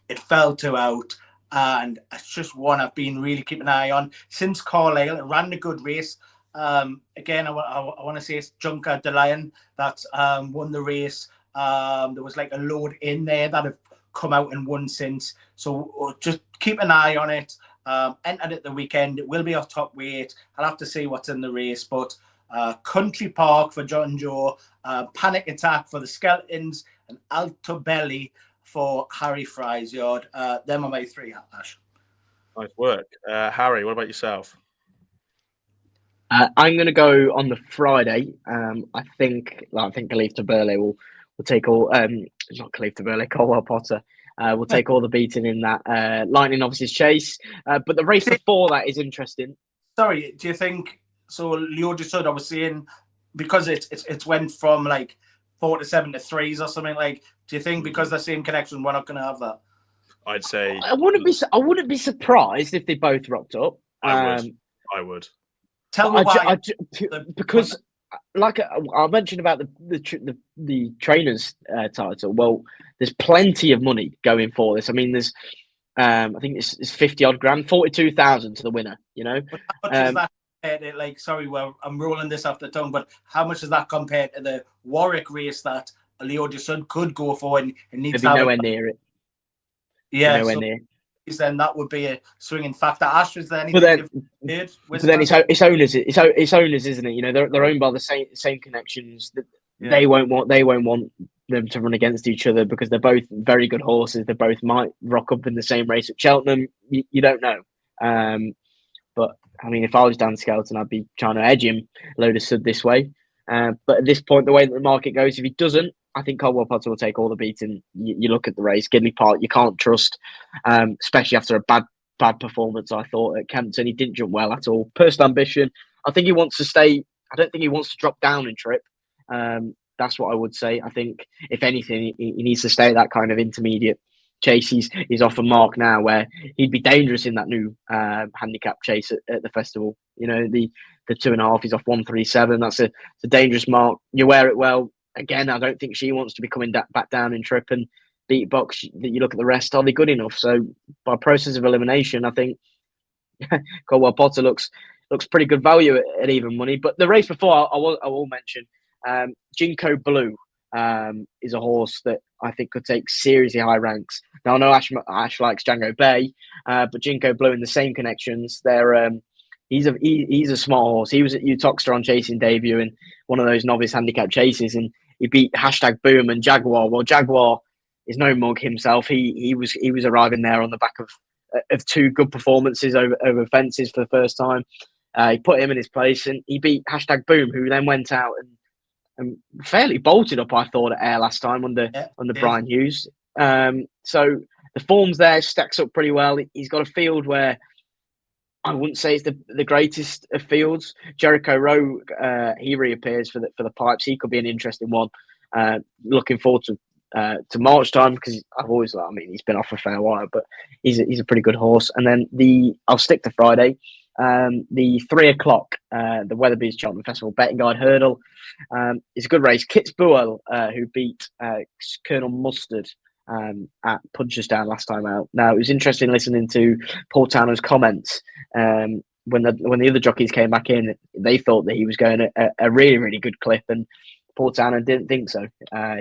Speaker 3: It fell 2 out, and it's just one I've been really keeping an eye on since Carlisle. It ran a good race. Again, I want to say it's Junker De Lion that won the race. There was like a load in there that have come out and won since. So just keep an eye on it. Entered at the weekend. It will be off top weight. I'll have to see what's in the race, but Country Park for John Joe, Panic Attack for the Skeletons, and Altobelli for Harry Fry's yard. Them are my 3, Ash.
Speaker 1: Nice work. Harry, what about yourself?
Speaker 2: I'm going to go on the Friday. I think Khalif Taberle will take all. Not Khalif Taberle, Colwell Potter. Will take all the beating in that Lightning Novices Chase. But the race before that is interesting.
Speaker 3: Sorry, do you think so? Leo just said I was saying because it's went from like 4 to 7 to 3s or something. Like, do you think because they're same connection, we're not going to have that?
Speaker 1: I'd say
Speaker 2: I wouldn't be surprised if they both rocked up.
Speaker 1: I would.
Speaker 3: Tell me why.
Speaker 2: Because, like I mentioned about the trainers title. Well, there's plenty of money going for this. I mean, there's I think it's 50 odd grand, 42,000 to the winner. You know,
Speaker 3: But how much is that compared to, like, sorry, well, I'm rolling this off the tongue, but how much is that compared to the Warwick race that Leo de Sud could go for and needs
Speaker 2: it'd
Speaker 3: to
Speaker 2: be
Speaker 3: have
Speaker 2: nowhere near it.
Speaker 3: Yeah,
Speaker 2: Nowhere
Speaker 3: so
Speaker 2: near.
Speaker 3: then that would be a swinging factor. Ash, is there anything
Speaker 2: But then,
Speaker 3: you've heard?
Speaker 2: but then it's owners. It's owners, isn't it? You know, they're owned by the same connections. They won't want them to run against each other because they're both very good horses. They both might rock up in the same race at Cheltenham. You don't know. But I mean, if I was Dan Skelton, I'd be trying to edge him load of sud this way. But at this point, the way that the market goes, if he doesn't, I think Caldwell Potter will take all the beating. You look at the race, Gidley Park, you can't trust, especially after a bad performance. I thought at Kempton, he didn't jump well at all. Personal ambition, I think he wants to stay. I don't think he wants to drop down in trip. That's what I would say. I think if anything, he needs to stay at that kind of intermediate chase. He's off a mark now where he'd be dangerous in that new handicap chase at the festival. You know, the 2.5, he's off 137. That's a dangerous mark. You wear it well. Again, I don't think she wants to be coming back down in trip and beat box. You look at the rest, are they good enough? So by process of elimination, I think Caldwell Potter looks pretty good value at even money. But the race before, I will mention Jinko Blue is a horse that I think could take seriously high ranks. Now I know Ash likes Django Bay, but Jinko Blue in the same connections. He's a smart horse. He was at Utoxter on Chasing Debut in one of those novice handicap chases, and he beat #Boom and Jaguar. Well, Jaguar is no mug himself. He was arriving there on the back of two good performances over fences for the first time. He put him in his place, and he beat #Boom, who then went out and fairly bolted up, I thought, at Ayr last time under Brian Hughes. So the form's there, stacks up pretty well. He's got a field where I wouldn't say it's the greatest of fields. Jericho Rowe, he reappears for the Pipes. He could be an interesting one. Looking forward to March time because he's been off for a fair while, but he's a pretty good horse. And then I'll stick to Friday. The 3 o'clock, the Weatherby's Cheltenham Festival Betting Guide Hurdle. It's a good race. Kitts Buell, who beat Colonel Mustard at Punchestown last time out. Now, it was interesting listening to Paul Towner's comments. When the other jockeys came back in, they thought that he was going at a really, really good clip, and Paul Towner didn't think so.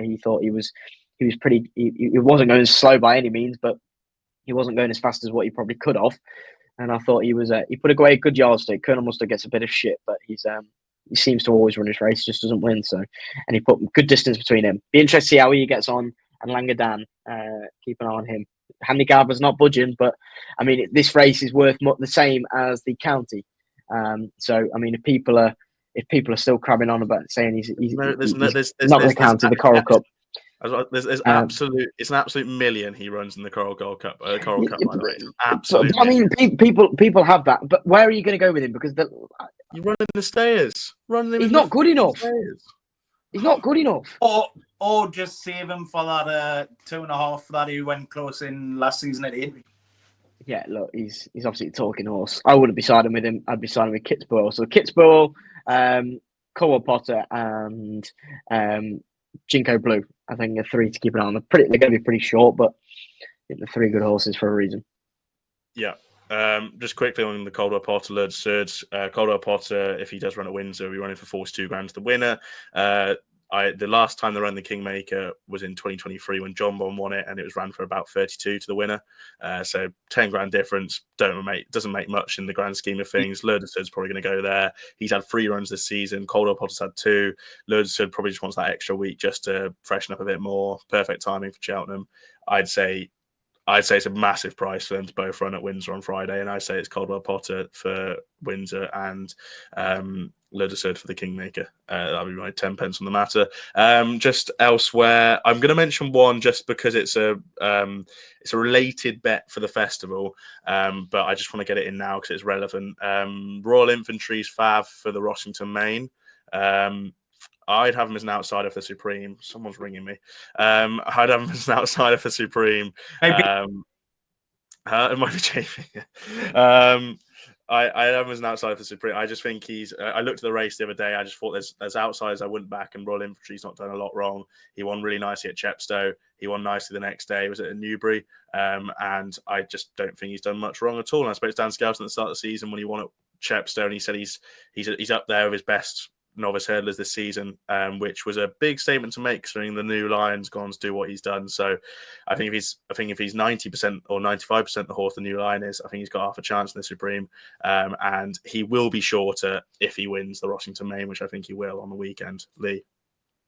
Speaker 2: He thought he was pretty. He wasn't going slow by any means, but he wasn't going as fast as what he probably could have. And I thought he put away a good yardstick. Colonel Mustard gets a bit of shit, but he seems to always run his race, just doesn't win. So, and he put good distance between him. Be interested to see how he gets on. And Langadan, keep an eye on him. Handicap is not budging, but I mean, this race is worth the same as the county. So, I mean, if people are still crabbing on about saying he's not the county, the Coral Cup.
Speaker 1: There's it's an absolute million he runs in the Coral Gold Cup. Coral Cup, by the way. Absolutely.
Speaker 2: I mean, people have that, but where are you going to go with him? Because
Speaker 1: you run in the stairs.
Speaker 2: He's not good enough. He's not good enough.
Speaker 3: Or just save him for that 2.5 that he went close in last season at Henry.
Speaker 2: Yeah, look, he's obviously a talking horse. I wouldn't be siding with him. I'd be siding with Kitts Buell. So Kitts Buell, Caldwell Potter, and Jinko Blue. I think the 3 to keep an eye on. They're going to be pretty short, but I think they're 3 good horses for a reason. Yeah.
Speaker 1: Just quickly on the Caldwell Potter, Lord Surds. Caldwell Potter, if he does run at Windsor, we're running for 42 grand to the winner. The last time they ran the Kingmaker was in 2023 when Jonbon won it, and it was ran for about 32 to the winner. So 10 grand difference doesn't make much in the grand scheme of things. Lurdersud's probably going to go there. He's had 3 runs this season. Caldwell Potter's had 2. Lurdersud probably just wants that extra week just to freshen up a bit more. Perfect timing for Cheltenham. I'd say it's a massive price for them to both run at Windsor on Friday, and I say it's Caldwell Potter for Windsor and Lurdersud for the Kingmaker. That'll be my 10 pence on the matter. Just elsewhere, I'm going to mention one just because it's a related bet for the festival, but I just want to get it in now because it's relevant. Royal Infantry's Fav for the Rossington Main. I'd have him as an outsider for Supreme. Someone's ringing me. I'd have him as an outsider for Supreme. It might be Jamie. I am as an outsider for Supreme. I just think he's. I looked at the race the other day. I just thought there's outsiders I wouldn't back, and Royal Infantry's not done a lot wrong. He won really nicely at Chepstow. He won nicely the next day. He was at Newbury, and I just don't think he's done much wrong at all. And I spoke to Dan Skelton at the start of the season when he won at Chepstow, and he said he's up there with his best novice hurdlers this season, which was a big statement to make considering the new Lion's gone to do what he's done. So I think if he's 90% or 95% the horse the new Lion is, I think he's got half a chance in the Supreme, and he will be shorter if he wins the Rossington Main, which I think he will on the weekend. Lee,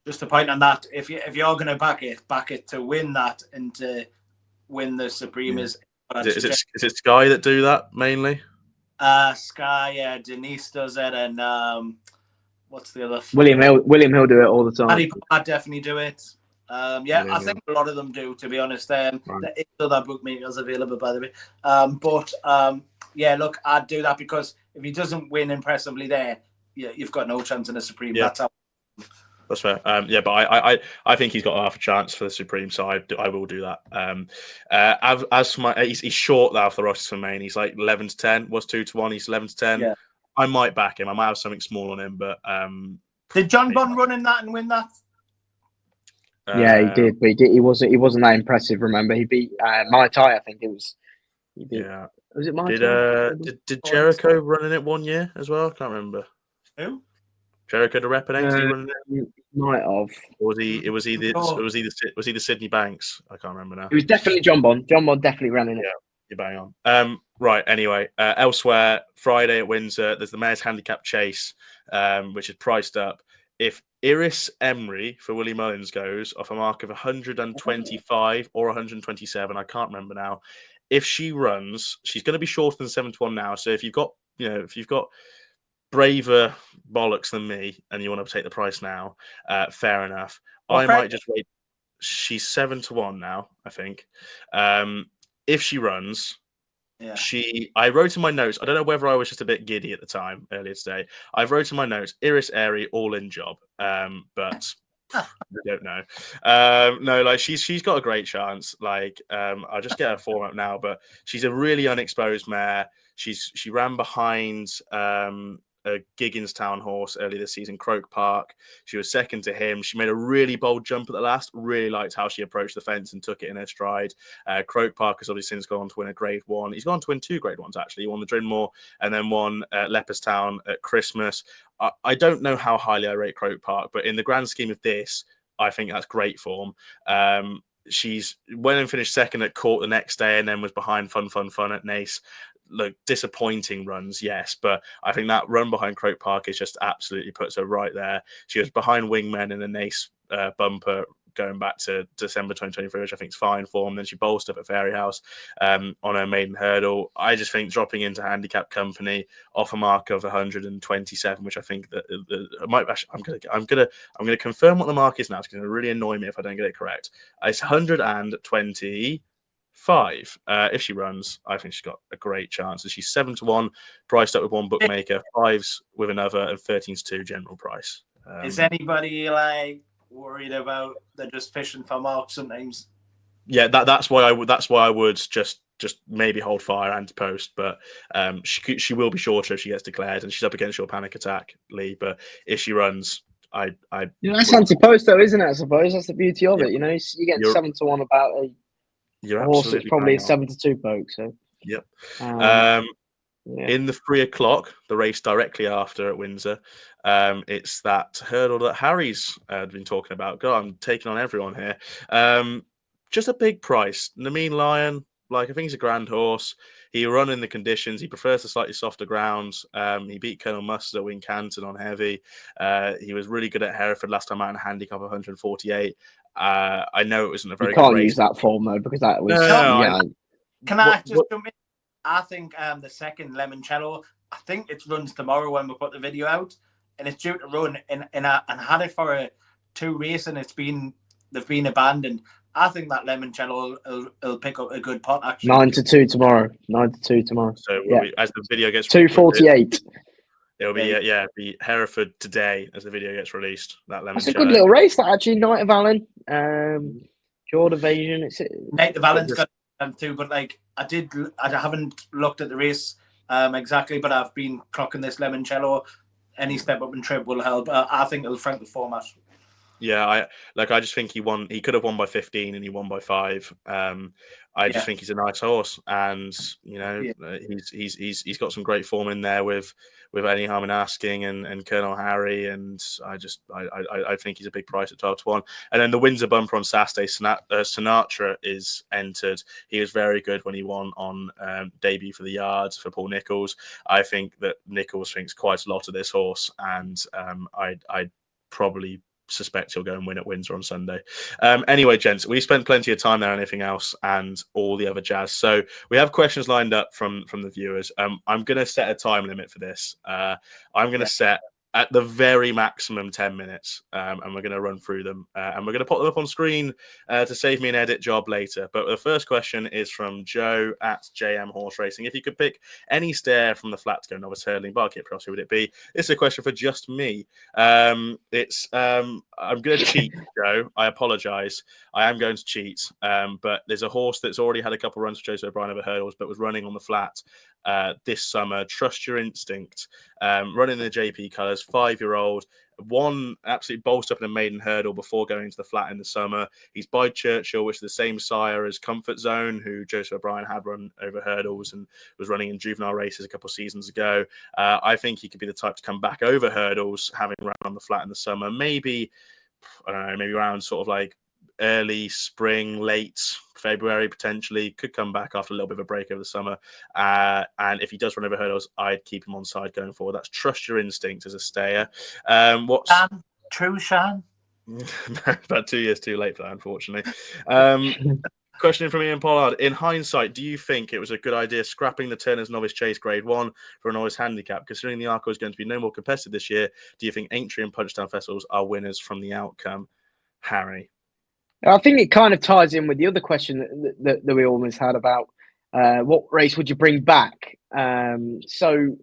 Speaker 3: just a point on that: if you're going to back it to win that and to win the Supreme is
Speaker 1: it Sky that do that mainly?
Speaker 3: Sky, yeah, Denise does it, and what's the other?
Speaker 2: William Hill do it all the time.
Speaker 3: I'd definitely do it. I think a lot of them do, to be honest. There is other bookmakers available, by the way. Look, I'd do that because if he doesn't win impressively there, you've got no chance in the Supreme.
Speaker 1: Yeah.
Speaker 3: That's
Speaker 1: fair. But I think he's got half a chance for the Supreme, so I will do that. As for he's short though for the Rossington Main. He's like 11 to 10. Was 2 to 1. He's 11 to 10. Yeah. I might back him. I might have something small on him, but
Speaker 3: did Jonbon run in that and win that?
Speaker 2: Yeah, he did, but he wasn't that impressive. Remember, he beat Mai Tai. I think it was. Was it Mai Tai?
Speaker 1: Did Jericho run in it one year as well? I can't remember.
Speaker 3: Who?
Speaker 1: Jericho de Repenay, did he run in it?
Speaker 2: Might have.
Speaker 1: Or was he the Sydney Banks? I can't remember now.
Speaker 2: It was definitely Jonbon. Jonbon definitely ran in it.
Speaker 1: Yeah, you're bang on. Right. Anyway, elsewhere, Friday at Windsor, there's the Mayor's Handicap Chase, which is priced up. If Iris Emery for Willie Mullins goes off a mark of 125 or 127, I can't remember now. If she runs, she's going to be shorter than 7 to 1 now. So if you've got braver bollocks than me and you want to take the price now, fair enough. Might just wait. She's 7 to 1 now, I think. If she runs, I wrote in my notes, I don't know whether I was just a bit giddy at the time earlier today. I wrote in my notes, Iris Airy all-in job, but I don't know. No, like she's got a great chance. Like I'll just get her form up now, but she's a really unexposed mare. She ran behind a Gigginstown horse early this season, Croke Park. She was second to him. She made a really bold jump at the last. Really liked how she approached the fence and took it in her stride. Croke Park has obviously since gone on to win a Grade 1. He's gone on to win 2 Grade 1s, actually. He won the Drinmore and then won Leopardstown at Christmas. I don't know how highly I rate Croke Park, but in the grand scheme of this, I think that's great form. She's went and finished second at Court the next day and then was behind Fun at Nace. Look, disappointing runs, yes, but I think that run behind Croke Park is just absolutely puts her right there. She was behind Wingmen in the Nace bumper going back to December 2023, which I think is fine form. Then she bolstered up at Fairy House on her maiden hurdle. I just think dropping into Handicap Company off a mark of 127, which I think that I'm gonna confirm what the mark is now. It's going to really annoy me if I don't get it correct. It's 125. If she runs, I think she's got a great chance. And she's 7 to 1, priced up with one bookmaker, 5s with another, and 13 to 2 general price.
Speaker 3: Is anybody like worried about they're just fishing for marks sometimes?
Speaker 1: Yeah, that's why I would just maybe hold fire anti-post, but she will be shorter if she gets declared, and she's up against your Panic Attack, Lee. But if she runs,
Speaker 2: that's anti-post though, isn't it? I suppose that's the beauty of it. You know, you get 7 to 1 about a horse that's probably a 7 to 2 poke. So
Speaker 1: yep. In the 3 o'clock, the race directly after at Windsor, it's that hurdle that Harry's been talking about. God, I'm taking on everyone here. Just a big price. Nameen Lion, like I think he's a grand horse. He run in the conditions. He prefers the slightly softer ground. He beat Colonel Mustard at Wincanton on heavy. He was really good at Hereford last time out in a handicap of 148. I know it wasn't a very good race. You can't
Speaker 2: use that form though because that was.
Speaker 3: Can I just jump in? I think the second Limoncello, I think it runs tomorrow when we put the video out, and it's due to run and had it for a 2 race and they've been abandoned. I think that Limoncello will pick up a good pot. Actually,
Speaker 2: 9 to 2 tomorrow. 9 to 2 tomorrow.
Speaker 1: So as the video gets
Speaker 2: 2:48.
Speaker 1: It'll be be Hereford today as the video gets released. That Limoncello.
Speaker 2: That's a good little race. That actually, Knight of Allen, Jord Evasion.
Speaker 3: Knight of Allen's got them too, but like I haven't looked at the race exactly, but I've been clocking this limoncello. Any step up in trip will help. I think it'll frank the format.
Speaker 1: Yeah, I just think he won. He could have won by 15, and he won by 5. I just think he's a nice horse, and he's got some great form in there with Any Harm in Asking and Colonel Harry, and I think he's a big price at 12-1. And then the Windsor bumper on Saturday, Sinatra is entered. He was very good when he won on debut for the yards for Paul Nicholls. I think that Nicholls thinks quite a lot of this horse, and I'd probably suspect he'll go and win at Windsor on Sunday. Anyway, gents, we spent plenty of time there on anything else and all the other jazz. So we have questions lined up from the viewers. I'm going to set a time limit for this. I'm going to set at the very maximum 10 minutes, and we're going to run through them, and we're going to put them up on screen to save me an edit job later. But the first question is from Joe at JM Horse Racing. If you could pick any stare from the flat to go novice hurdling bar kit cross, who would it be? This is a question for just me. I'm going to cheat, Joe. I apologise. I am going to cheat, but there's a horse that's already had a couple of runs for Joseph O'Brien over hurdles, but was running on the flat this summer. Trust Your Instinct, running the JP colours, 5-year-old, one absolutely bolstered up in a maiden hurdle before going to the flat in the summer. He's by Churchill, which is the same sire as Comfort Zone, who Joseph O'Brien had run over hurdles and was running in juvenile races a couple of seasons ago. I think he could be the type to come back over hurdles, having run on the flat in the summer. Maybe, I don't know, maybe around sort of like early spring, late February, potentially. Could come back after a little bit of a break over the summer. And if he does run over hurdles, I'd keep him on side going forward. That's Trust Your Instinct as a stayer. What's
Speaker 3: true, Sean?
Speaker 1: About 2 years too late for that, unfortunately. Question from Ian Pollard. In hindsight, do you think it was a good idea scrapping the Turner's Novice Chase Grade 1 for a novice handicap? Considering the Arco is going to be no more competitive this year, do you think Aintree and Punchestown Festivals are winners from the outcome? Harry?
Speaker 2: I think it kind of ties in with the other question that we almost had about what race would you bring back? So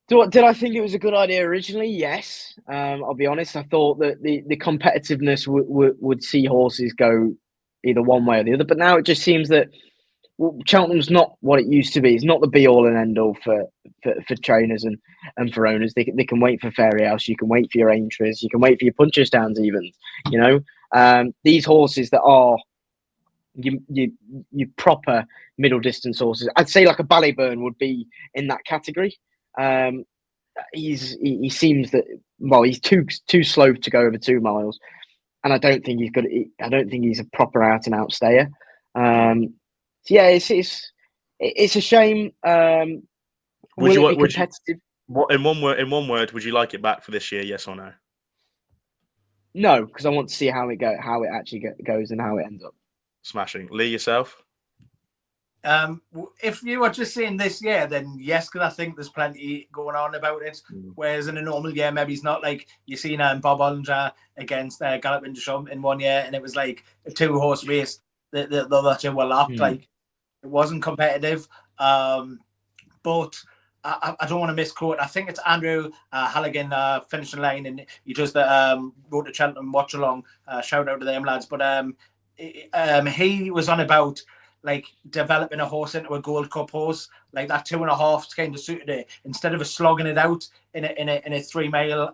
Speaker 2: did I think it was a good idea originally? Yes. I'll be honest. I thought that the competitiveness would see horses go either one way or the other. But now it just seems that Cheltenham's not what it used to be. It's not the be-all and end-all for trainers and for owners. They can wait for Fairy House. You can wait for your Aintries. You can wait for your Punchestowns even, you know. These horses that are you proper middle distance horses, I'd say like a Ballyburn would be in that category. He seems that he's too slow to go over 2 miles, and I don't think he's a proper out and out stayer. So yeah, it's a shame. Would it be competitive?
Speaker 1: In one word, would you like it back for this year? Yes or no?
Speaker 2: No, because I want to see how it actually goes and how it ends up.
Speaker 1: Smashing. Lee, yourself?
Speaker 3: If you were just saying this year, then yes, because I think there's plenty going on about it. Whereas in a normal year, maybe it's not like you seen Bob Ollinger against Galopin Des Champs in one year, and it was like a 2-horse race that you were lapped. Like it wasn't competitive. But I don't want to misquote. I think it's Andrew Halligan finishing line, and he does the Road to Cheltenham watch along. Shout out to them lads. But he was on about like developing a horse into a Gold Cup horse, like that 2.5 kind of suited it. Instead of slogging it out in a 3 mile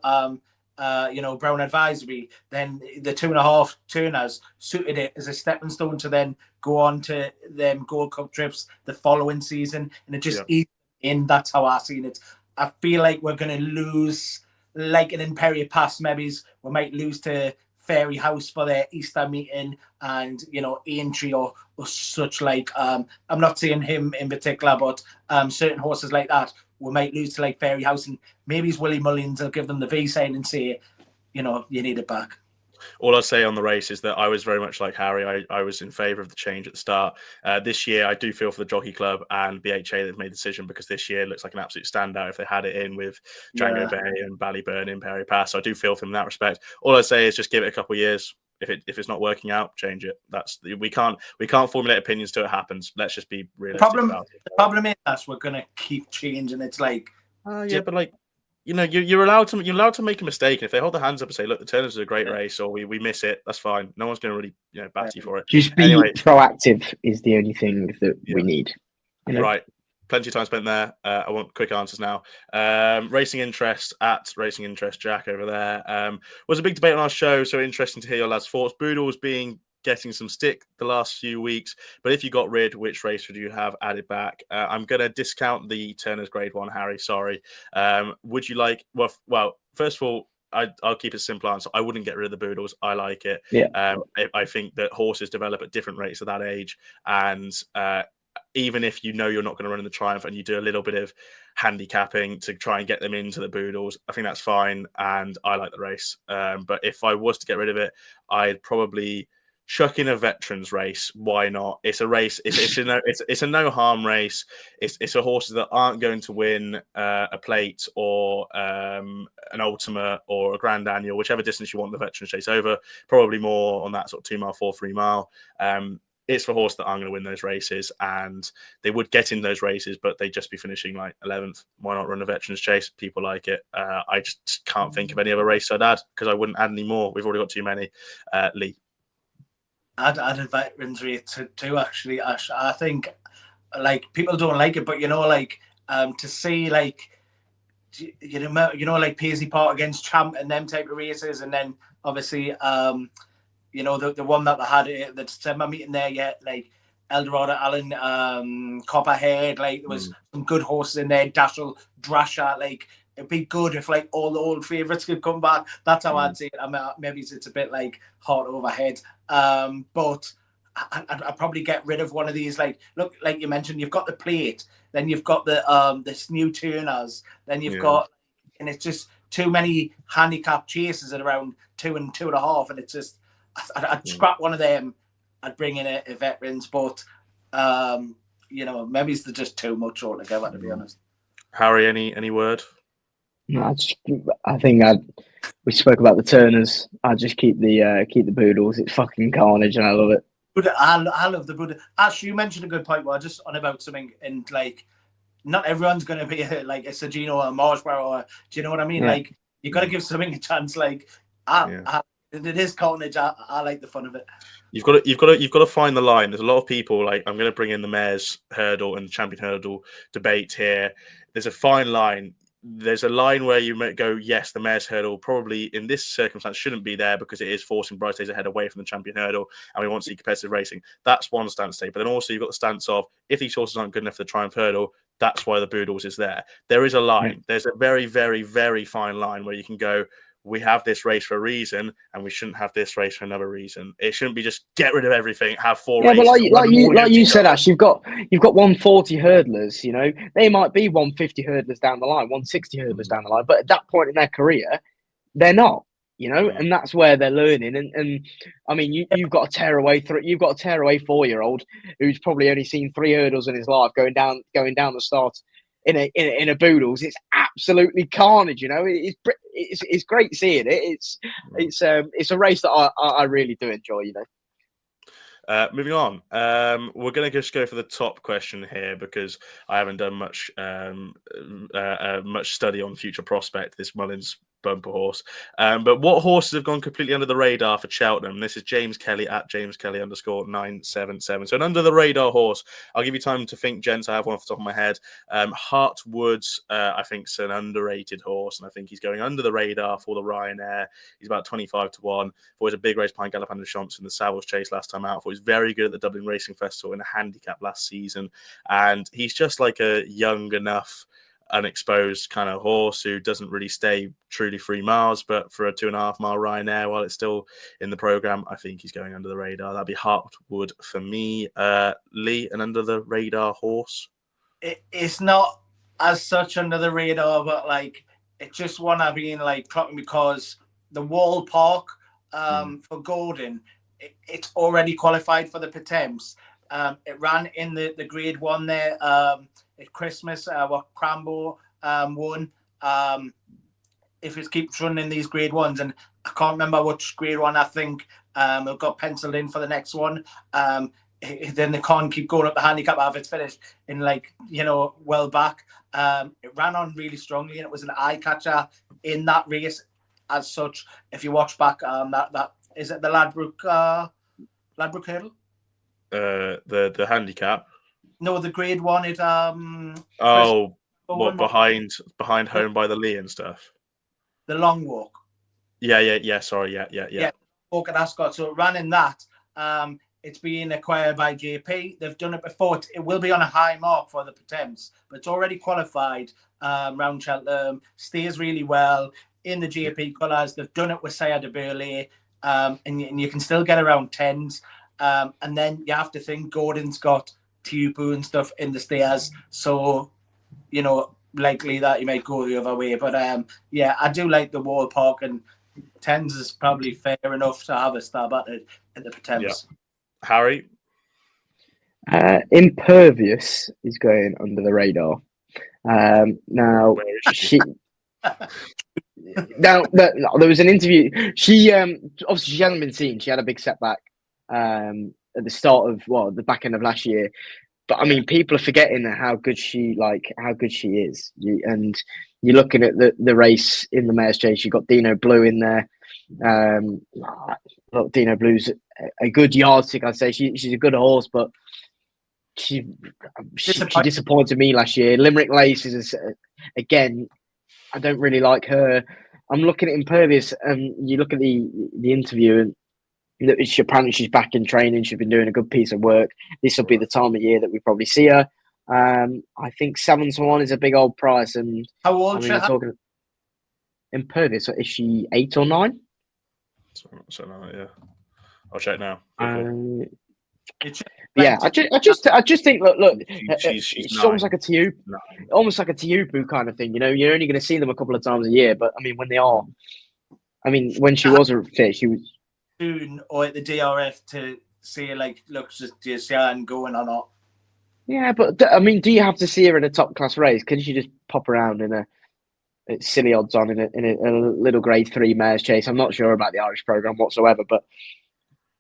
Speaker 3: Brown Advisory, then the 2.5 Turners suited it as a stepping stone to then go on to them Gold Cup trips the following season, and it just eased in. That's how I seen it. I feel like we're going to lose, like an Imperial Pass, maybe we might lose to Fairy House for their Easter meeting, and Aintree or such like. I'm not saying him in particular, but certain horses like that we might lose to like Fairy House, and maybe Willie Mullins will give them the V sign and say, you need it back.
Speaker 1: All I'll say on the race is that I was very much like Harry. I was in favour of the change at the start. This year, I do feel for the Jockey Club and BHA that made the decision, because this year looks like an absolute standout if they had it in with Django Bay and Ballyburn in Perry Pass. So I do feel for them in that respect. All I say is just give it a couple of years. If it's not working out, change it. We can't formulate opinions till it happens. Let's just be realistic about it.
Speaker 3: The problem is that we're gonna keep changing. It's like
Speaker 1: but like, you're allowed to make a mistake. And if they hold their hands up and say, "Look, the Turners is a great race," or we miss it, that's fine. No one's going to really bat you for it.
Speaker 2: Just be proactive is the only thing that we need.
Speaker 1: Right. plenty of time spent there. I want quick answers now. Racing Interest at Racing Interest Jack over there. Was a big debate on our show, so interesting to hear your lads' thoughts. Boodles getting some stick the last few weeks, but if you got rid, which race would you have added back? I'm going to discount the Turner's Grade 1, Harry. Sorry. Would you like? Well, first of all, I'll keep it simple answer. I wouldn't get rid of the Boodles. I like it.
Speaker 2: Yeah.
Speaker 1: I think that horses develop at different rates at that age, and even if you know you're not going to run in the Triumph and you do a little bit of handicapping to try and get them into the Boodles, I think that's fine, and I like the race. But if I was to get rid of it, I'd probably chuck in a veterans race. Why not? It's a race. It's a no harm race. It's a horses that aren't going to win a plate or an ultimate or a grand annual, whichever distance you want the veterans chase over. Probably more on that sort of 2 mile, 4, 3 mile. It's for horses that aren't going to win those races, and they would get in those races, but they'd just be finishing like 11th. Why not run a veterans chase? People like it. I just can't think of any other race I'd add because I wouldn't add any more. We've already got too many. Lee.
Speaker 3: I'd add a veterans race too, actually, Ash. I think, like, people don't like it, but, you know, like, to see, like, you know, like Paisley Park against Champ and them type of races, and then, obviously, you know, the one that they had at the December meeting there, yeah, like, Eldorado, Allen, Copperhead, like, there was some good horses in there, Dashel, Drasher, like, it'd be good if like all the old favourites could come back. That's how I'd say it. I mean, maybe it's a bit like heart over head. But I'd probably get rid of one of these. Like, look, like you mentioned, you've got the plate, then you've got the this new Turners, then you've got, and it's just too many handicap chases at around 2 and 2.5, and it's just I'd scrap one of them. I'd bring in a veterans, but you know, maybe it's just too much altogether, to be honest.
Speaker 1: Harry, any word?
Speaker 2: No, I think we spoke about the Turners. I just keep the Boodles. It's fucking carnage, and I love it.
Speaker 3: But I love the Buddha. Actually, you mentioned a good point. Well, just on about something, and like, not everyone's going to be like a Sagino or a Marsh, or do you know what I mean? Yeah. Like, you got to give something a chance. Like, it is carnage. I like the fun of it.
Speaker 1: You've got to find the line. There's a lot of people like, I'm going to bring in the Mayor's Hurdle and Champion Hurdle debate here. There's a fine line. There's a line where you might go, yes, the Mayor's Hurdle probably in this circumstance shouldn't be there because it is forcing Bright Days ahead away from the Champion Hurdle, and we want to see competitive racing. That's one stance to take. But then also you've got the stance of, if these horses aren't good enough for the Triumph Hurdle, that's why the Boodles is there. There is a line. There's a very, very, very fine line where you can go, we have this race for a reason, and we shouldn't have this race for another reason. It shouldn't be just get rid of everything, have 4 races.
Speaker 2: But like you said, Ash, you've got 140 hurdlers. You know, they might be 150 hurdlers down the line, 160 hurdlers down the line, but at that point in their career, they're not. You know, and that's where they're learning. And I mean, you've got a tearaway 4-year-old who's probably only seen 3 hurdles in his life going down the start in a Boodles. It's absolutely carnage. You know, it's great seeing it. It's a race that I really do enjoy. You know.
Speaker 1: Moving on, we're going to just go for the top question here because I haven't done much study on Future Prospect, this Mullins bumper horse. But what horses have gone completely under the radar for Cheltenham? This is James Kelly at James Kelly _977. So an under the radar horse. I'll give you time to think, gents. I have one off the top of my head. Heartwoods, I think, is an underrated horse, and I think he's going under the radar for the Ryanair. He's about 25 to 1. Thought was a big race behind Galopin de Champs in the Savills Chase last time out. Thought he was very good at the Dublin Racing Festival in a handicap last season, and he's just like a young enough, unexposed kind of horse who doesn't really stay truly 3 miles, but for a 2.5 mile Ryanair while it's still in the program, I think he's going under the radar. That'd be Heartwood for me. Lee, an under the radar horse?
Speaker 3: It's not as such under the radar, but like it's just one I've been like clocking because the Wall Park for Gordon, it's already qualified for the Patems. It ran in the Grade 1 there at Christmas, what Crambo won. If it keeps running these Grade 1s, and I can't remember which Grade 1, I think it got penciled in for the next one. Then they can't keep going up the handicap after it's finished in like, you know, well back. It ran on really strongly, and it was an eye catcher in that race as such. If you watch back, that is it the Ladbroke Hurdle?
Speaker 1: The handicap.
Speaker 3: No, the Grade 1 at
Speaker 1: Oh,
Speaker 3: one,
Speaker 1: behind home by the Lee and stuff?
Speaker 3: the long walk.
Speaker 1: Yeah. Sorry, yeah.
Speaker 3: Walk at Ascot. So it ran in that. It's being acquired by JP. They've done it before. It will be on a high mark for the attempts, but it's already qualified round Cheltenham. Stays really well in the JP colours. They've done it with Saya de Burley, and you can still get around 10s. And then you have to think Gordon's got Tupu and stuff in the stairs. So, likely that you might go the other way. But yeah, I do like the Wall Park, and 10s is probably fair enough to have a stab at it at the attempts.
Speaker 1: Yeah. Harry?
Speaker 2: Impervious is going under the radar. Now, now there was an interview. She obviously she hadn't been seen. She had a big setback at the start of the back end of last year. But I mean, people are forgetting how good she is. And you're looking at the race in the Mayor's Chase. You've got Dino Blue in there. Look, Dino Blue's a good yardstick. I'd say she's a good horse, but she disappointed me last year. Limerick Lace is again. I don't really like her. I'm looking at Impervious, and you look at the interview, and apparently she's back in training. She's been doing a good piece of work. This will be the time of year that we probably see her. I think 7-1 is a big old price. And
Speaker 3: how old is she?
Speaker 2: Talking Impervious. Is she 8 or 9?
Speaker 1: So yeah. I'll check now.
Speaker 2: Yeah, I just think look,
Speaker 1: she's
Speaker 2: almost like a Tiupu kind of thing. You're only going to see them a couple of times a year, but I mean, when they are, when she was fit, she was
Speaker 3: soon or at the DRF to see just and going or not.
Speaker 2: Yeah, but I mean, do you have to see her in a top class race? Can she just pop around in a silly odds on in a little Grade 3 Mayor's Chase? I'm not sure about the Irish programme whatsoever, but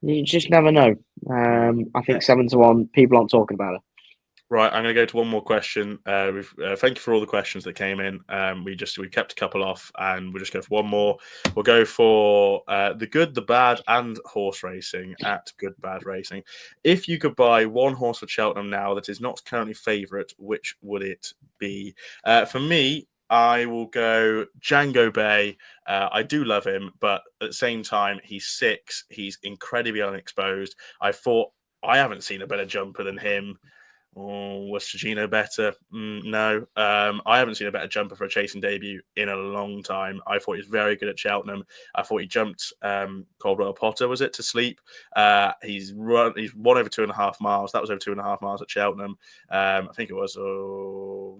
Speaker 2: you just never know. I think 7-1, people aren't talking about it.
Speaker 1: Right, I'm going to go to one more question. Thank you for all the questions that came in. We kept a couple off, and we'll just go for one more. We'll go for the good, the bad, and horse racing at Good Bad Racing. If you could buy one horse for Cheltenham now that is not currently favourite, which would it be? For me, I will go Django Bay. I do love him, but at the same time, he's 6. He's incredibly unexposed. I haven't seen a better jumper than him. Oh, was Trigino better? No. I haven't seen a better jumper for a chasing debut in a long time. I thought he was very good at Cheltenham. I thought he jumped Coldwell Potter, was it, to sleep? He's won over 2.5 miles. That was over 2.5 miles at Cheltenham. I think it was,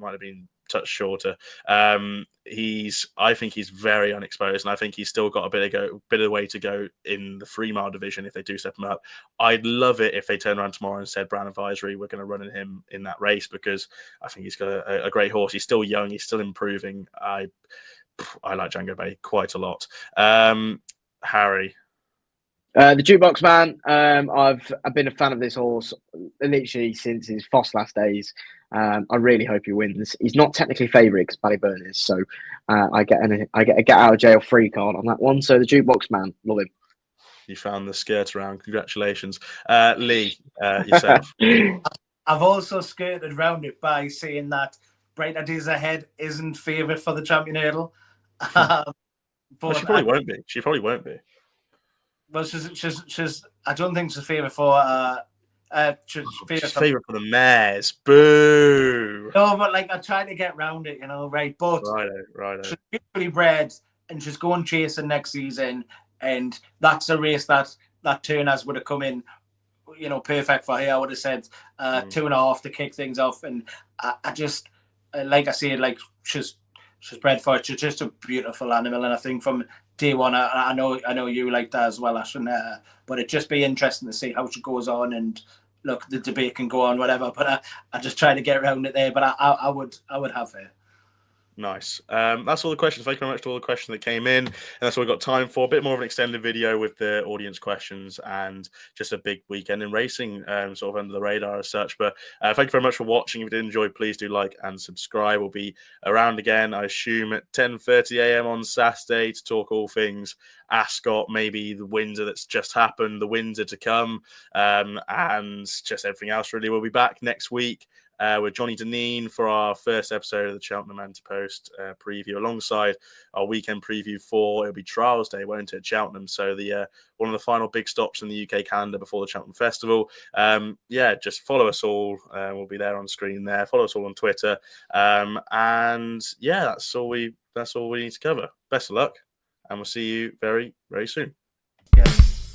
Speaker 1: might have been touch shorter. I think he's very unexposed, and I think he's still got a bit of the way to go in the 3-mile division if they do step him up. I'd love it if they turn around tomorrow and said Brown Advisory, we're going to run him in that race, because I think he's got a great horse. He's still young, he's still improving. I like Django Bay quite a lot. Harry?
Speaker 2: The Jukebox Man. I've been a fan of this horse literally since his Foss last days. I really hope he wins. He's not technically favourite because Ballyburn is, so I get a get out of jail free card on that one. So the Jukebox Man, love him.
Speaker 1: You found the skirt around. Congratulations, Lee. Yourself.
Speaker 3: I've also skirted around it by saying that Brighter Days Ahead isn't favourite for the Champion Hurdle.
Speaker 1: But she probably won't be. She probably won't be.
Speaker 3: Well, she's. I don't think she's favourite for. She's
Speaker 1: favourite for the mares. Boo.
Speaker 3: No, but I'm trying to get round it, right? But
Speaker 1: right.
Speaker 3: She's beautifully bred, and she's going chasing next season, and that's a race that Turners would have come in, perfect for her. I would have said 2.5 to kick things off, and I just like I said, she's bred for it. She's just a beautiful animal, and I think from day one, I know you like that as well, Ash, but it'd just be interesting to see how she goes on. And look, the debate can go on, whatever. But I just try to get around it there. But I would have her.
Speaker 1: Nice. That's all the questions. Thank you very much to all the questions that came in. And that's all we've got time for. A bit more of an extended video with the audience questions and just a big weekend in racing, sort of under the radar as such. But thank you very much for watching. If you did enjoy, please do like and subscribe. We'll be around again, I assume, at 10:30 a.m. on Saturday to talk all things Ascot, maybe the Windsor that's just happened, the Windsor to come, and just everything else, really. We'll be back next week with Johnny Deneen for our first episode of the Cheltenham Anti-Post preview, alongside our weekend preview for, it'll be Trials Day, won't it, Cheltenham? So the one of the final big stops in the UK calendar before the Cheltenham Festival. Just follow us all. We'll be there on screen there. Follow us all on Twitter. That's all we need to cover. Best of luck, and we'll see you very, very soon.
Speaker 3: Yes.